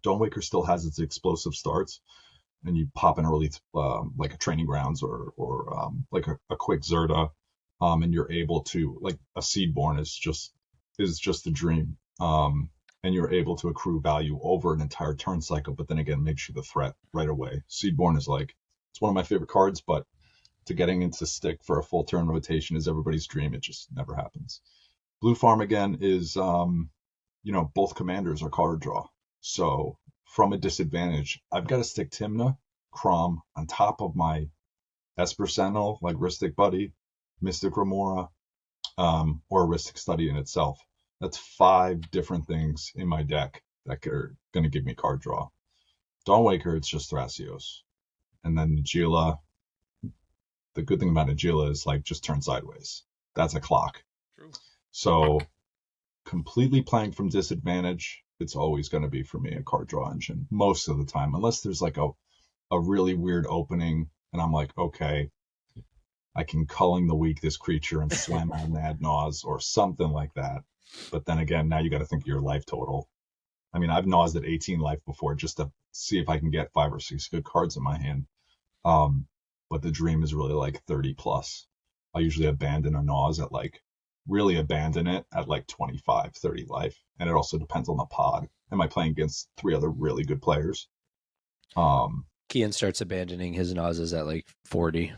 Dawnwaker still has its explosive starts, and you pop an early like a training grounds or like a quick Zerta, and you're able to like a Seedborn is just a dream. And you're able to accrue value over an entire turn cycle, but then again makes you the threat right away. Seedborn is like it's one of my favorite cards, but to getting into stick for a full turn rotation is everybody's dream. It just never happens. Blue Farm again is both commanders are card draw. So from a disadvantage, I've got to stick Timna, Crom on top of my Esper Sentinel, like Ristic Buddy, Mystic Remora, or Ristic Study in itself. That's 5 different things in my deck that are going to give me card draw. Dawnwaker, it's just Thrasios. And then Najila, the good thing about Najila is like just turn sideways. That's a clock. True. So completely playing from disadvantage, it's always going to be for me a card draw engine most of the time, unless there's like a really weird opening and I'm like, okay, I can culling the weak this creature and slam out an Naus or something like that. But then again, now you got to think of your life total. I mean, I've Naused at 18 life before just to see if I can get 5 or 6 good cards in my hand. Um, but the dream is really like 30 plus. I usually abandon a Naus at like really abandon it at like 25, 30 life. And it also depends on the pod. Am I playing against 3 other really good players? Kian starts abandoning his nauses at like 40.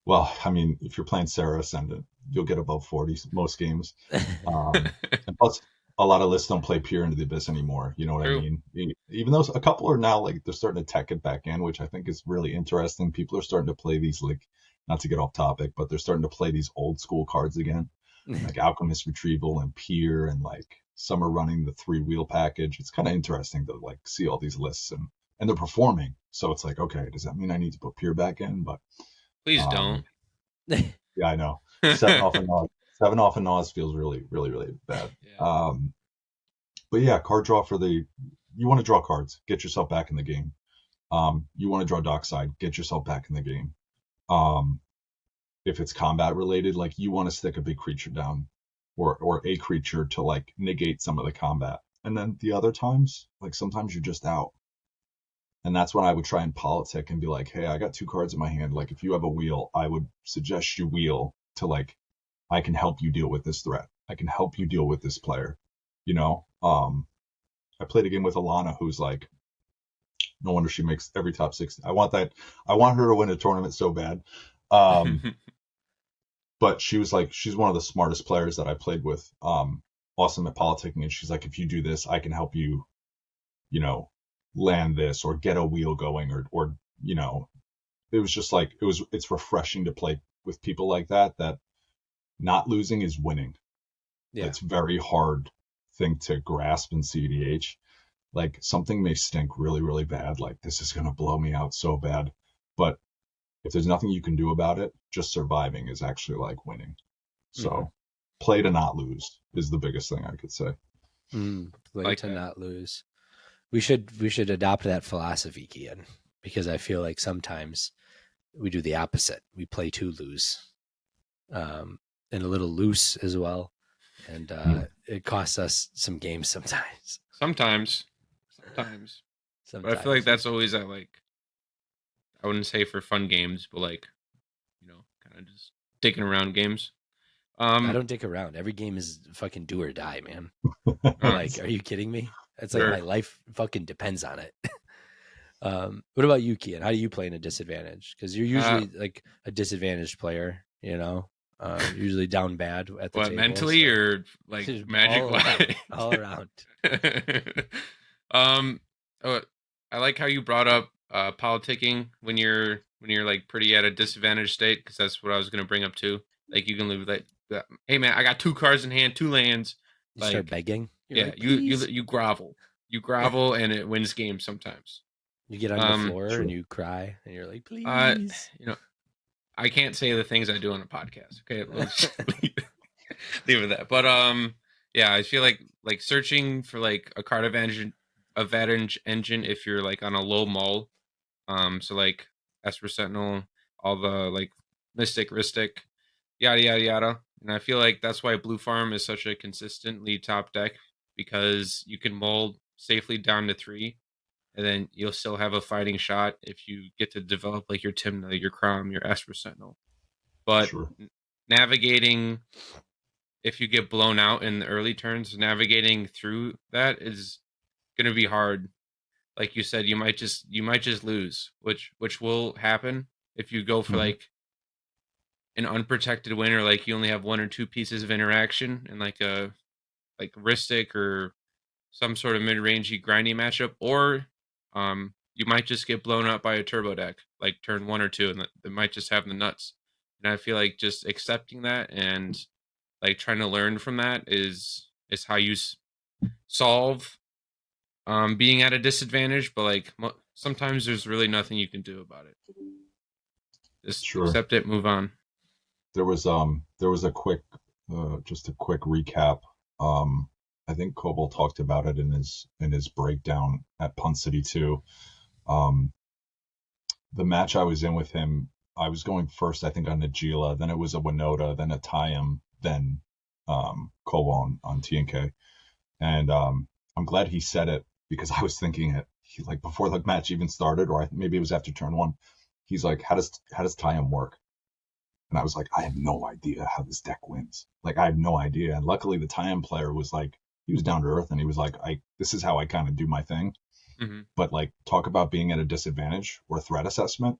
Well, I mean, if you're playing Sarah Ascendant, you'll get above 40 most games. And plus, a lot of lists don't play Peer into the Abyss anymore. You know what I True. mean? Even though a couple are now like they're starting to tech it back in, which I think is really interesting. People are starting to play these like, not to get off topic, but they're starting to play these old school cards again, like Alchemist Retrieval and Peer, and like some are running the 3-wheel package. It's kind of interesting to like see all these lists and they're performing. So it's like, okay, does that mean I need to put Peer back in? But Please don't. um, yeah, I know. 7 off and Naus feels really, really, really bad. Yeah. But yeah, card draw you want to draw cards, get yourself back in the game. You want to draw Dockside, get yourself back in the game. If it's combat related, like you want to stick a big creature down or a creature to like negate some of the combat. And then the other times, like sometimes you're just out. And that's when I would try and politic and be like, hey, I got 2 cards in my hand. Like if you have a wheel, I would suggest you wheel to like, I can help you deal with this threat. I can help you deal with this player. I played a game with Alana who's like, No wonder she makes every top 16. I want that. I want her to win a tournament so bad. But she was like, she's one of the smartest players that I played with. Awesome at politicking, and she's like, if you do this, I can help you, land this or get a wheel going, or it was just like it's refreshing to play with people like that. That not losing is winning. Yeah. It's very hard thing to grasp in cEDH. Like something may stink really, really bad. Like this is gonna blow me out so bad, but if there's nothing you can do about it, just surviving is actually like winning. So play to not lose is the biggest thing I could say. Play Like to that. not lose. We should adopt that philosophy, Kian, because I feel like sometimes we do the opposite. We play to lose, and a little loose as well, and it costs us some games sometimes. Sometimes. But I feel like that's always at like, I wouldn't say for fun games, but like, kind of just dicking around games. I don't dick around. Every game is fucking do or die, man. Like, are you kidding me? It's like my life fucking depends on it. What about you, Kian? How do you play in a disadvantage? Because you're usually like a disadvantaged player, usually down bad at the what, table. mentally or like magic? All around. I like how you brought up politicking when you're like pretty at a disadvantaged state, because that's what I was gonna bring up too. Like you can live like, hey man, I got 2 cards in hand, 2 lands. You start begging. You're like, you grovel, and it wins games sometimes. You get on the floor and you cry, and you're like, please. I can't say the things I do on a podcast. Okay, let's leave it at that. But yeah, I feel like searching for like a card advantage engine if you're like on a low mull. So like Esper Sentinel, all the like Mystic, Ristic, yada yada yada. And I feel like that's why Blue Farm is such a consistently top deck, because you can mull safely down to 3, and then you'll still have a fighting shot if you get to develop like your Tymna, your Crom, your Esper Sentinel. But navigating, if you get blown out in the early turns, navigating through that is going to be hard. Like you said, you might just lose, which will happen if you go for like an unprotected win, or like you only have 1 or 2 pieces of interaction in like a Ristic or some sort of mid-rangey grindy matchup, or you might just get blown up by a turbo deck like turn 1 or 2, and they might just have the nuts. And I feel like just accepting that and like trying to learn from that is how you solve being at a disadvantage. But like sometimes there's really nothing you can do about it. Just accept it, move on. There was a quick recap. I think Koval talked about it in his breakdown at Punt City 2. The match I was in with him, I was going first, I think, on Najila, then it was a Winota, then a Tayam, then Koval on TNK. And I'm glad he said it, because I was thinking it. He, like, before the match even started, or maybe it was after turn 1, he's like, how does Tayam work? And I was like, I have no idea how this deck wins. Like, I have no idea. And luckily the Tayam player was like, he was down to earth, and he was like, this is how I kind of do my thing. But like, talk about being at a disadvantage or threat assessment.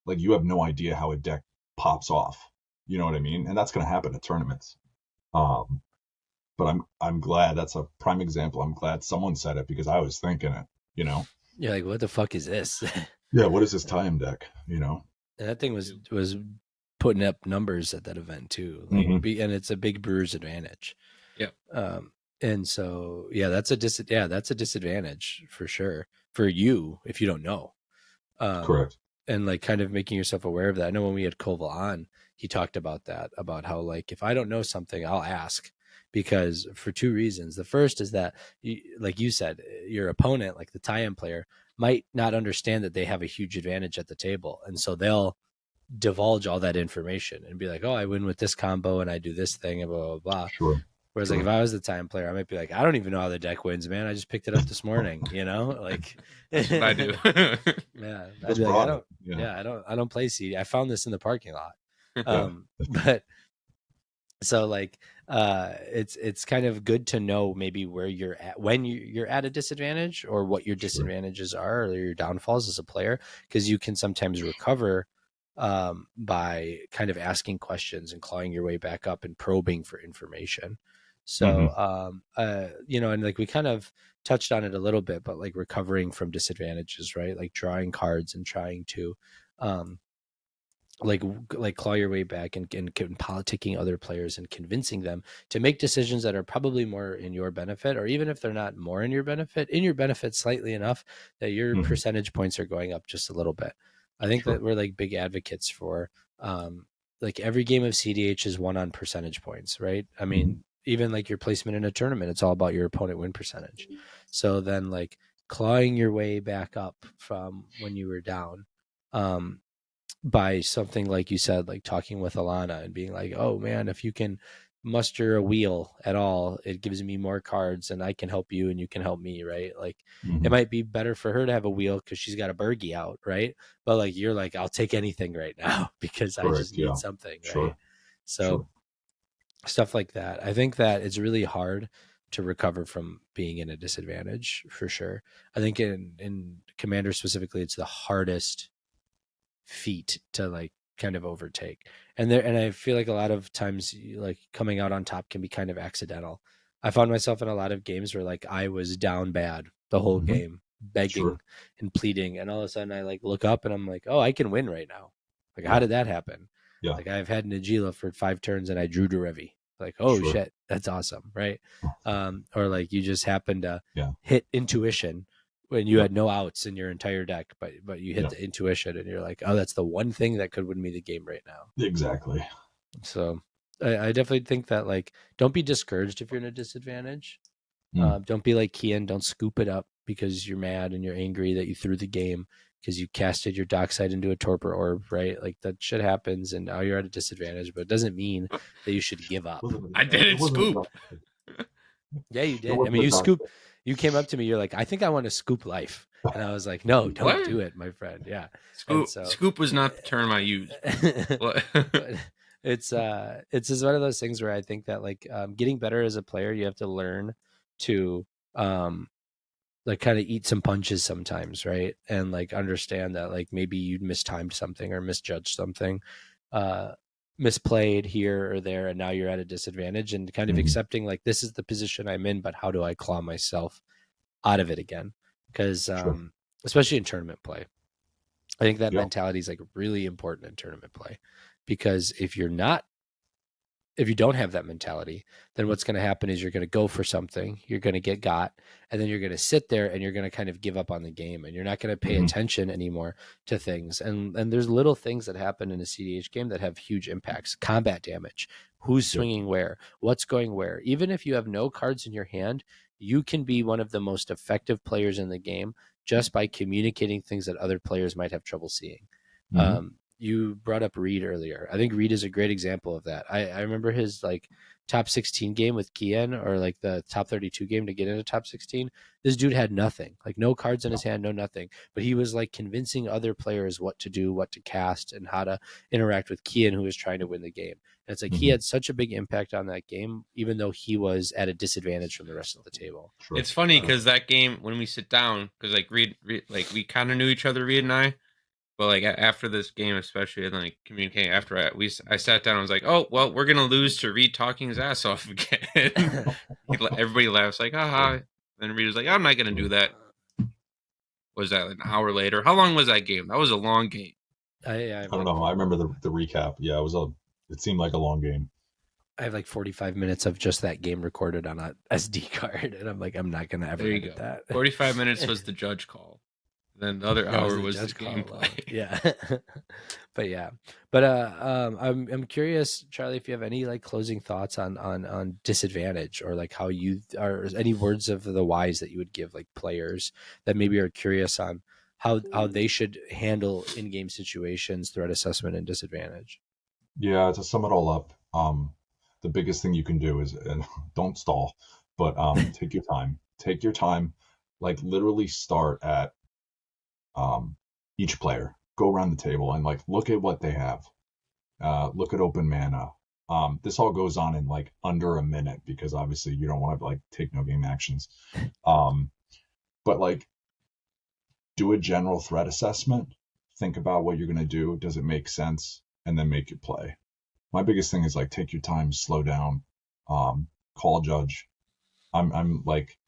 Like, you have no idea how a deck pops off. You know what I mean? And that's going to happen at tournaments. But I'm glad that's a prime example. I'm glad someone said it, because I was thinking it, You're like, what the fuck is this? Yeah, what is this Tayam deck, And that thing was putting up numbers at that event too. Like, and it's a big brewer's advantage. Yeah. And so, yeah, that's a disadvantage for sure for you if you don't know. Correct. And like kind of making yourself aware of that. I know when we had Koval on, he talked about that, about how like, if I don't know something, I'll ask, because for 2 reasons. The first is that, like you said, your opponent, like the Tayam player, might not understand that they have a huge advantage at the table. And so they'll divulge all that information and be like, oh, I win with this combo and I do this thing and blah, blah, blah. Sure. Whereas like if I was the Tayam player, I might be like, I don't even know how the deck wins, man. I just picked it up this morning, like that's what I do. Yeah. I'd be like, I don't play CD. I found this in the parking lot. But so like, it's kind of good to know maybe where you're at when you're at a disadvantage, or what your Sure. disadvantages are, or your downfalls as a player, because you can sometimes recover by kind of asking questions and clawing your way back up and probing for information. Hmm. So, and like we kind of touched on it a little bit, but like recovering from disadvantages, right? Like drawing cards and trying to, um, like claw your way back and politicking other players and convincing them to make decisions that are probably more in your benefit, or even if they're not more in your benefit slightly enough that your Hmm. percentage points are going up just a little bit. I think Sure. that we're like big advocates for like every game of CDH is won on percentage points, right? I Hmm. mean, even like your placement in a tournament, it's all about your opponent win percentage. So then like clawing your way back up from when you were down, um, by something like you said, like talking with Alana and being like, oh man, if you can muster a wheel at all, it gives me more cards and I can help you and you can help me, right? Like it Hmm. might be better for her to have a wheel because she's got a Bergie out, right? But like you're like, I'll take anything right now because I Correct. just need Yeah. something, right? Sure. So Sure. stuff like that. I think that it's really hard to recover from being in a disadvantage for sure. I think in Commander specifically, it's the hardest feat to like kind of overtake. And I feel like a lot of times like coming out on top can be kind of accidental. I found myself in a lot of games where like I was down bad the whole Hmm. game, begging Sure. and pleading, and all of a sudden I like look up and I'm like, oh, I can win right now. Like how Yeah. did that happen? Yeah. Like I've had Najila for 5 turns and I drew Derevi. Like, oh Sure. shit, that's awesome, right? Or like you just happen to Yeah. hit intuition when you Yep. had no outs in your entire deck, but you hit Yep. the intuition and you're like, oh, that's the one thing that could win me the game right now. Exactly. So I definitely think that like don't be discouraged if you're in a disadvantage. Mm. Don't be like Kian. Don't scoop it up because you're mad and you're angry that you threw the game because you casted your dockside into a torpor orb, right? Like that shit happens and now you're at a disadvantage, but it doesn't mean that you should give It up. wasn't. I It didn't wasn't. scoop. Yeah, you It did. I wasn't mean, a dark. you came up to me, you're like, I think I want to scoop life. And I was like, no, don't What? do it, my friend. Yeah. And Scoop so scoop was not the term I used, but what? but it's just one of those things where I think that like getting better as a player, you have to learn to um like kind of eat some punches sometimes, right? And like understand that like maybe you mistimed something or misjudged something, uh misplayed here or there, and now you're at a disadvantage, and kind of Mhm. accepting like this is the position I'm in, but how do I claw myself out of it again? Because Sure. especially in tournament play, I think that Yeah. mentality is like really important in tournament play, because if you don't have that mentality, then what's going to happen is you're going to go for something, you're going to get got, and then you're going to sit there and you're going to kind of give up on the game, and you're not going to pay Hmm. attention anymore to things. And there's little things that happen in a CDH game that have huge impacts. Combat damage, who's Yep. swinging where, what's going where. Even if you have no cards in your hand, you can be one of the most effective players in the game just by communicating things that other players might have trouble seeing. Hmm. You brought up Reed earlier. I think Reed is a great example of that. I remember his like top 16 game with Kian, or like the top 32 game to get into top 16. This dude had nothing, like no cards in Yeah. his hand, no nothing. But he was like convincing other players what to do, what to cast, and how to interact with Kian, who was trying to win the game. And it's like he Hmm. had such a big impact on that game, even though he was at a disadvantage from the rest of the table. Sure. It's funny Um, because that game when we sit down, because like Reed, like we kind of knew each other, Reed and I. But like after this game, especially, and like communicating after I sat down, I was like, "Oh well, we're gonna lose to Reed talking his ass off again." Everybody laughs like, "Haha!" Then Reed was like, "I'm not gonna do that." Was that an hour later? How long was that game? That was a long game. I I have don't like know. I remember the recap. Yeah, it was a. It seemed like a long game. I have like 45 minutes of just that game recorded on a SD card, and I'm like, I'm not gonna ever There you edit go. that. 45 minutes was the judge call. Then the other That was hour the was the judge call alone. gameplay. Yeah. But yeah. But I'm curious, Charlie, if you have any like closing thoughts on disadvantage, or like how you or any words of the wise that you would give like players that maybe are curious on how they should handle in-game situations, threat assessment, and disadvantage. Yeah, to sum it all up, the biggest thing you can do is, and don't stall, but take your time. Take your time. Like literally start at each player. Go around the table and like look at what they have. Look at open mana. This all goes on in like under a minute because obviously you don't want to like take no game actions. But like do a general threat assessment, think about what you're going to do. Does it make sense? And then make it play. My biggest thing is like take your time, slow down, call judge. I'm like,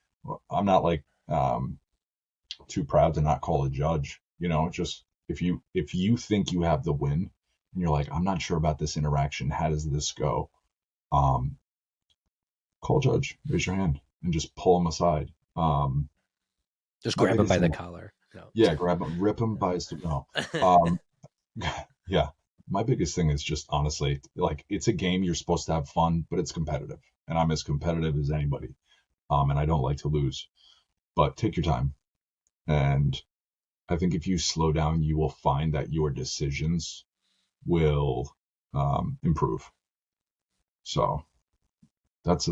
I'm not like too proud to not call a judge. You know, just if you think you have the win and you're like, I'm not sure about this interaction, how does this go? Call judge, raise your hand, and just pull him aside. Just grab him by the collar. No. Yeah, grab him, rip him by his no. Yeah, my biggest thing is just honestly, like it's a game, you're supposed to have fun, but it's competitive, and I'm as competitive as anybody. And I don't like to lose, but take your time. And I think if you slow down, you will find that your decisions will improve. So that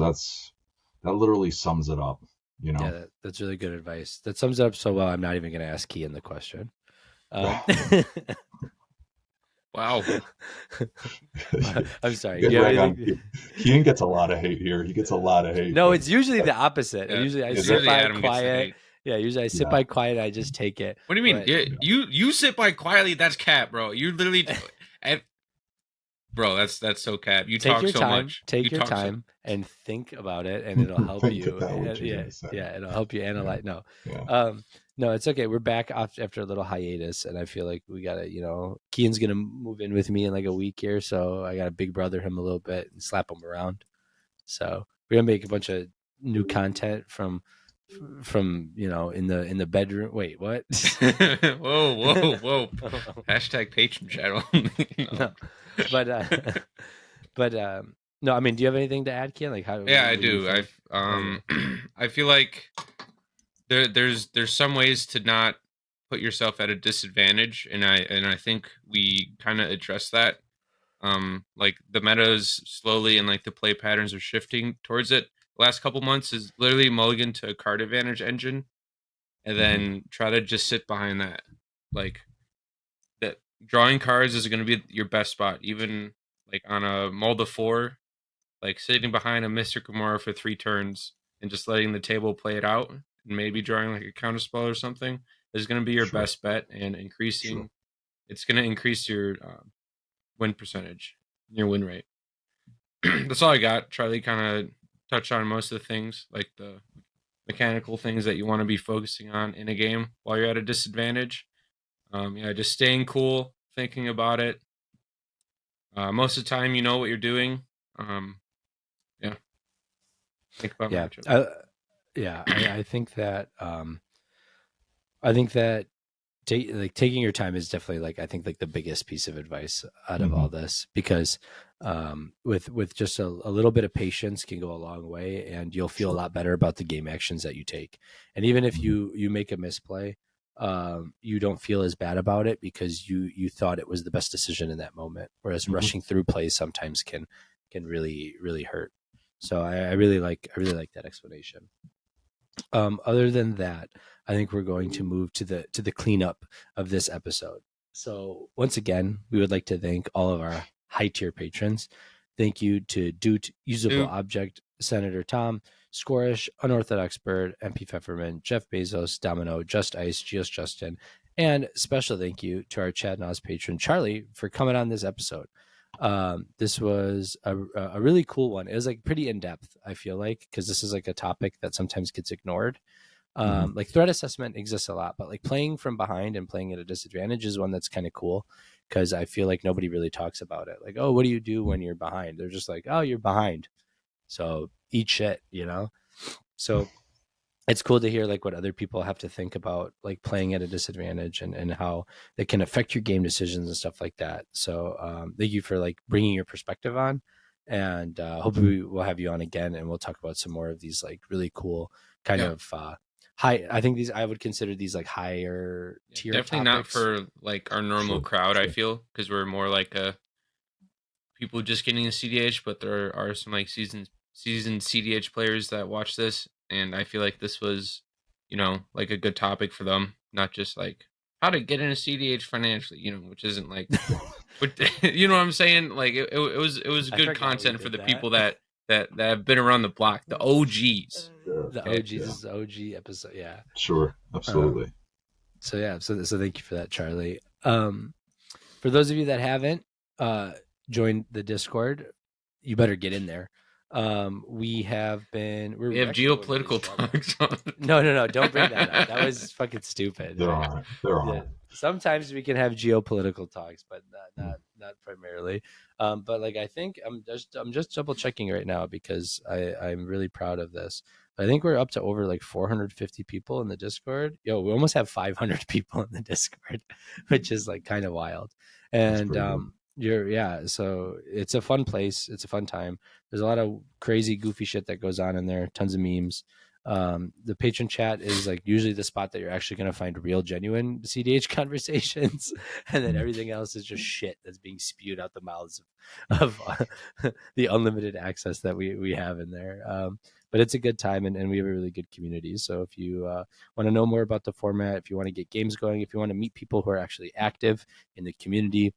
literally sums it up. You know, Yeah, that's really good advice. That sums it up so well. I'm not even going to ask Kian the question. Wow. I'm sorry. Kian gets a lot of hate here. He gets a lot of hate. No, it's usually the opposite. Yeah. Usually I It's sit usually by Adam gets the quiet. hate. Yeah, usually I sit by quiet. I just take it. What do you mean? But- You sit by quietly. That's cap, bro. You literally, bro. That's so cap. You Take talk your so time. much. Take You your talk so- time and think about it, and it'll help Think you. about what you're Yeah, gonna say. yeah, it'll help you analyze. No, Yeah. no, it's okay. We're back after a little hiatus, and I feel like we gotta, Kian's gonna move in with me in like a week here, so I gotta big brother him a little bit and slap him around. So we're gonna make a bunch of new content from in the bedroom. Wait, what? whoa. Hashtag patron channel. No, but no. I mean, do you have anything to add, Kian? Like how? Yeah, I what you do. think? I feel like there's some ways to not put yourself at a disadvantage, and I think we kind of address that. Like the metas slowly and like the play patterns are shifting towards it. The last couple months is literally mulligan to a card advantage engine, and then try to just sit behind that. Like that drawing cards is going to be your best spot, even like on a Molda 4, like sitting behind a Mystic Gamora for 3 turns and just letting the table play it out, and maybe drawing like a counterspell or something is going to be your best bet, and increasing. It's going to increase your win percentage, your win rate. That's all I got. Charlie kind of touched on most of the things, like the mechanical things that you want to be focusing on in a game while you're at a disadvantage. Just staying cool, thinking about it. Most of the time, you know what you're doing. Think about matchup. I think that taking your time is definitely like I think like the biggest piece of advice out of all this, because with just a little bit of patience can go a long way, and you'll feel a lot better about the game actions that you take. And even if you make a misplay, you don't feel as bad about it because you thought it was the best decision in that moment. Whereas rushing through plays sometimes can really, really hurt. So I really like that explanation. Other than that, I think we're going to move to the cleanup of this episode. So once again, we would like to thank all of our high tier patrons. Thank you to Doot, Usable Object, Senator Tom, Scorish, Unorthodox Bird, MP Pfefferman, Jeff Bezos, Domino, Just Ice, Geos Justin, and special thank you to our Chad Naus patron Charlie for coming on this episode. This was a really cool one. It was like pretty in depth, I feel like, because this is like a topic that sometimes gets ignored. Like threat assessment exists a lot, but like playing from behind and playing at a disadvantage is one that's kind of cool, because I feel like nobody really talks about it. Like, oh, what do you do when you're behind? They're just like, oh, you're behind, so eat shit, So it's cool to hear like what other people have to think about like playing at a disadvantage and how it can affect your game decisions and stuff like that. So thank you for like bringing your perspective on, and hopefully we'll have you on again and we'll talk about some more of these like really cool kind of high. I think I would consider these like higher tier. Definitely topics. not for like our normal crowd. I feel, because we're more like people just getting a cEDH, but there are some like seasoned cEDH players that watch this, and I feel like this was, like a good topic for them, not just like how to get into CDH financially, which isn't like, but you know what I'm saying? Like it was I good forgot we content for did the that. people that have been around the block, the OGs. The Okay. OGs, this is the OG episode, yeah. Sure, absolutely. So thank you for that, Charlie. For those of you that haven't joined the Discord, you better get in there. We have geopolitical talks on. No, don't bring that up. That was fucking stupid. There are. Yeah. Sometimes we can have geopolitical talks, but not primarily. But like I think I'm just double checking right now because I'm really proud of this. I think we're up to over like 450 people in the Discord. We almost have 500 people in the Discord, which is like kind of wild. And so it's a fun place. It's a fun time. There's a lot of crazy, goofy shit that goes on in there. Tons of memes. The patron chat is like usually the spot that you're actually going to find real, genuine cEDH conversations, and then everything else is just shit that's being spewed out the mouths of the unlimited access that we have in there. But it's a good time, and we have a really good community. So if you want to know more about the format, if you want to get games going, if you want to meet people who are actually active in the community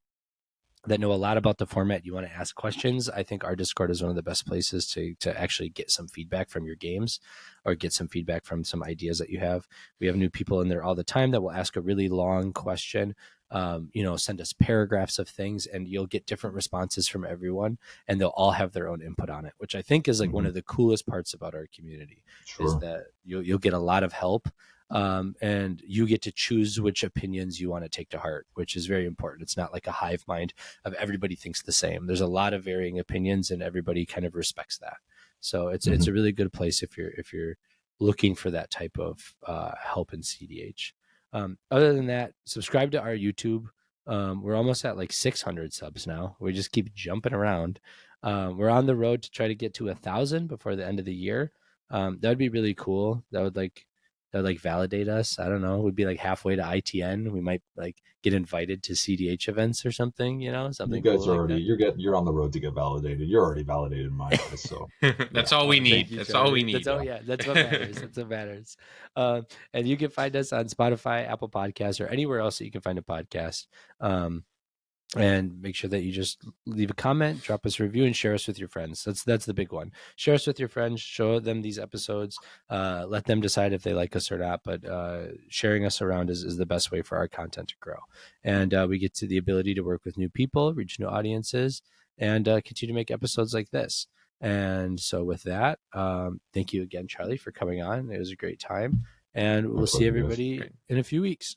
that know a lot about the format, you want to ask questions, I think our Discord is one of the best places to actually get some feedback from your games or get some feedback from some ideas that you have. We have new people in there all the time that will ask a really long question, send us paragraphs of things, and you'll get different responses from everyone, and they'll all have their own input on it, which I think is like one of the coolest parts about our community. Sure. Is that you'll get a lot of help. And you get to choose which opinions you want to take to heart, which is very important. It's not like a hive mind of everybody thinks the same. There's a lot of varying opinions, and everybody kind of respects that. So it's a really good place if you're looking for that type of help in cEDH. Other than that, subscribe to our YouTube. We're almost at like 600 subs now. We just keep jumping around. We're on the road to try to get to 1,000 before the end of the year. That would be really cool. That would validate us. I don't know. We'd be like halfway to ITN. We might like get invited to cEDH events or something. Something. You guys cool are already like you're on the road to get validated. You're already validated in my eyes. So that's all we need. You, that's Charlie. all we need. That's what matters. That's what matters. And you can find us on Spotify, Apple Podcasts, or anywhere else that you can find a podcast. And make sure that you just leave a comment, drop us a review, and share us with your friends. That's the big one. Share us with your friends, show them these episodes, let them decide if they like us or not. But sharing us around is the best way for our content to grow. And we get to the ability to work with new people, reach new audiences, and continue to make episodes like this. And so with that, thank you again, Charlie, for coming on. It was a great time. And we'll see everybody in a few weeks.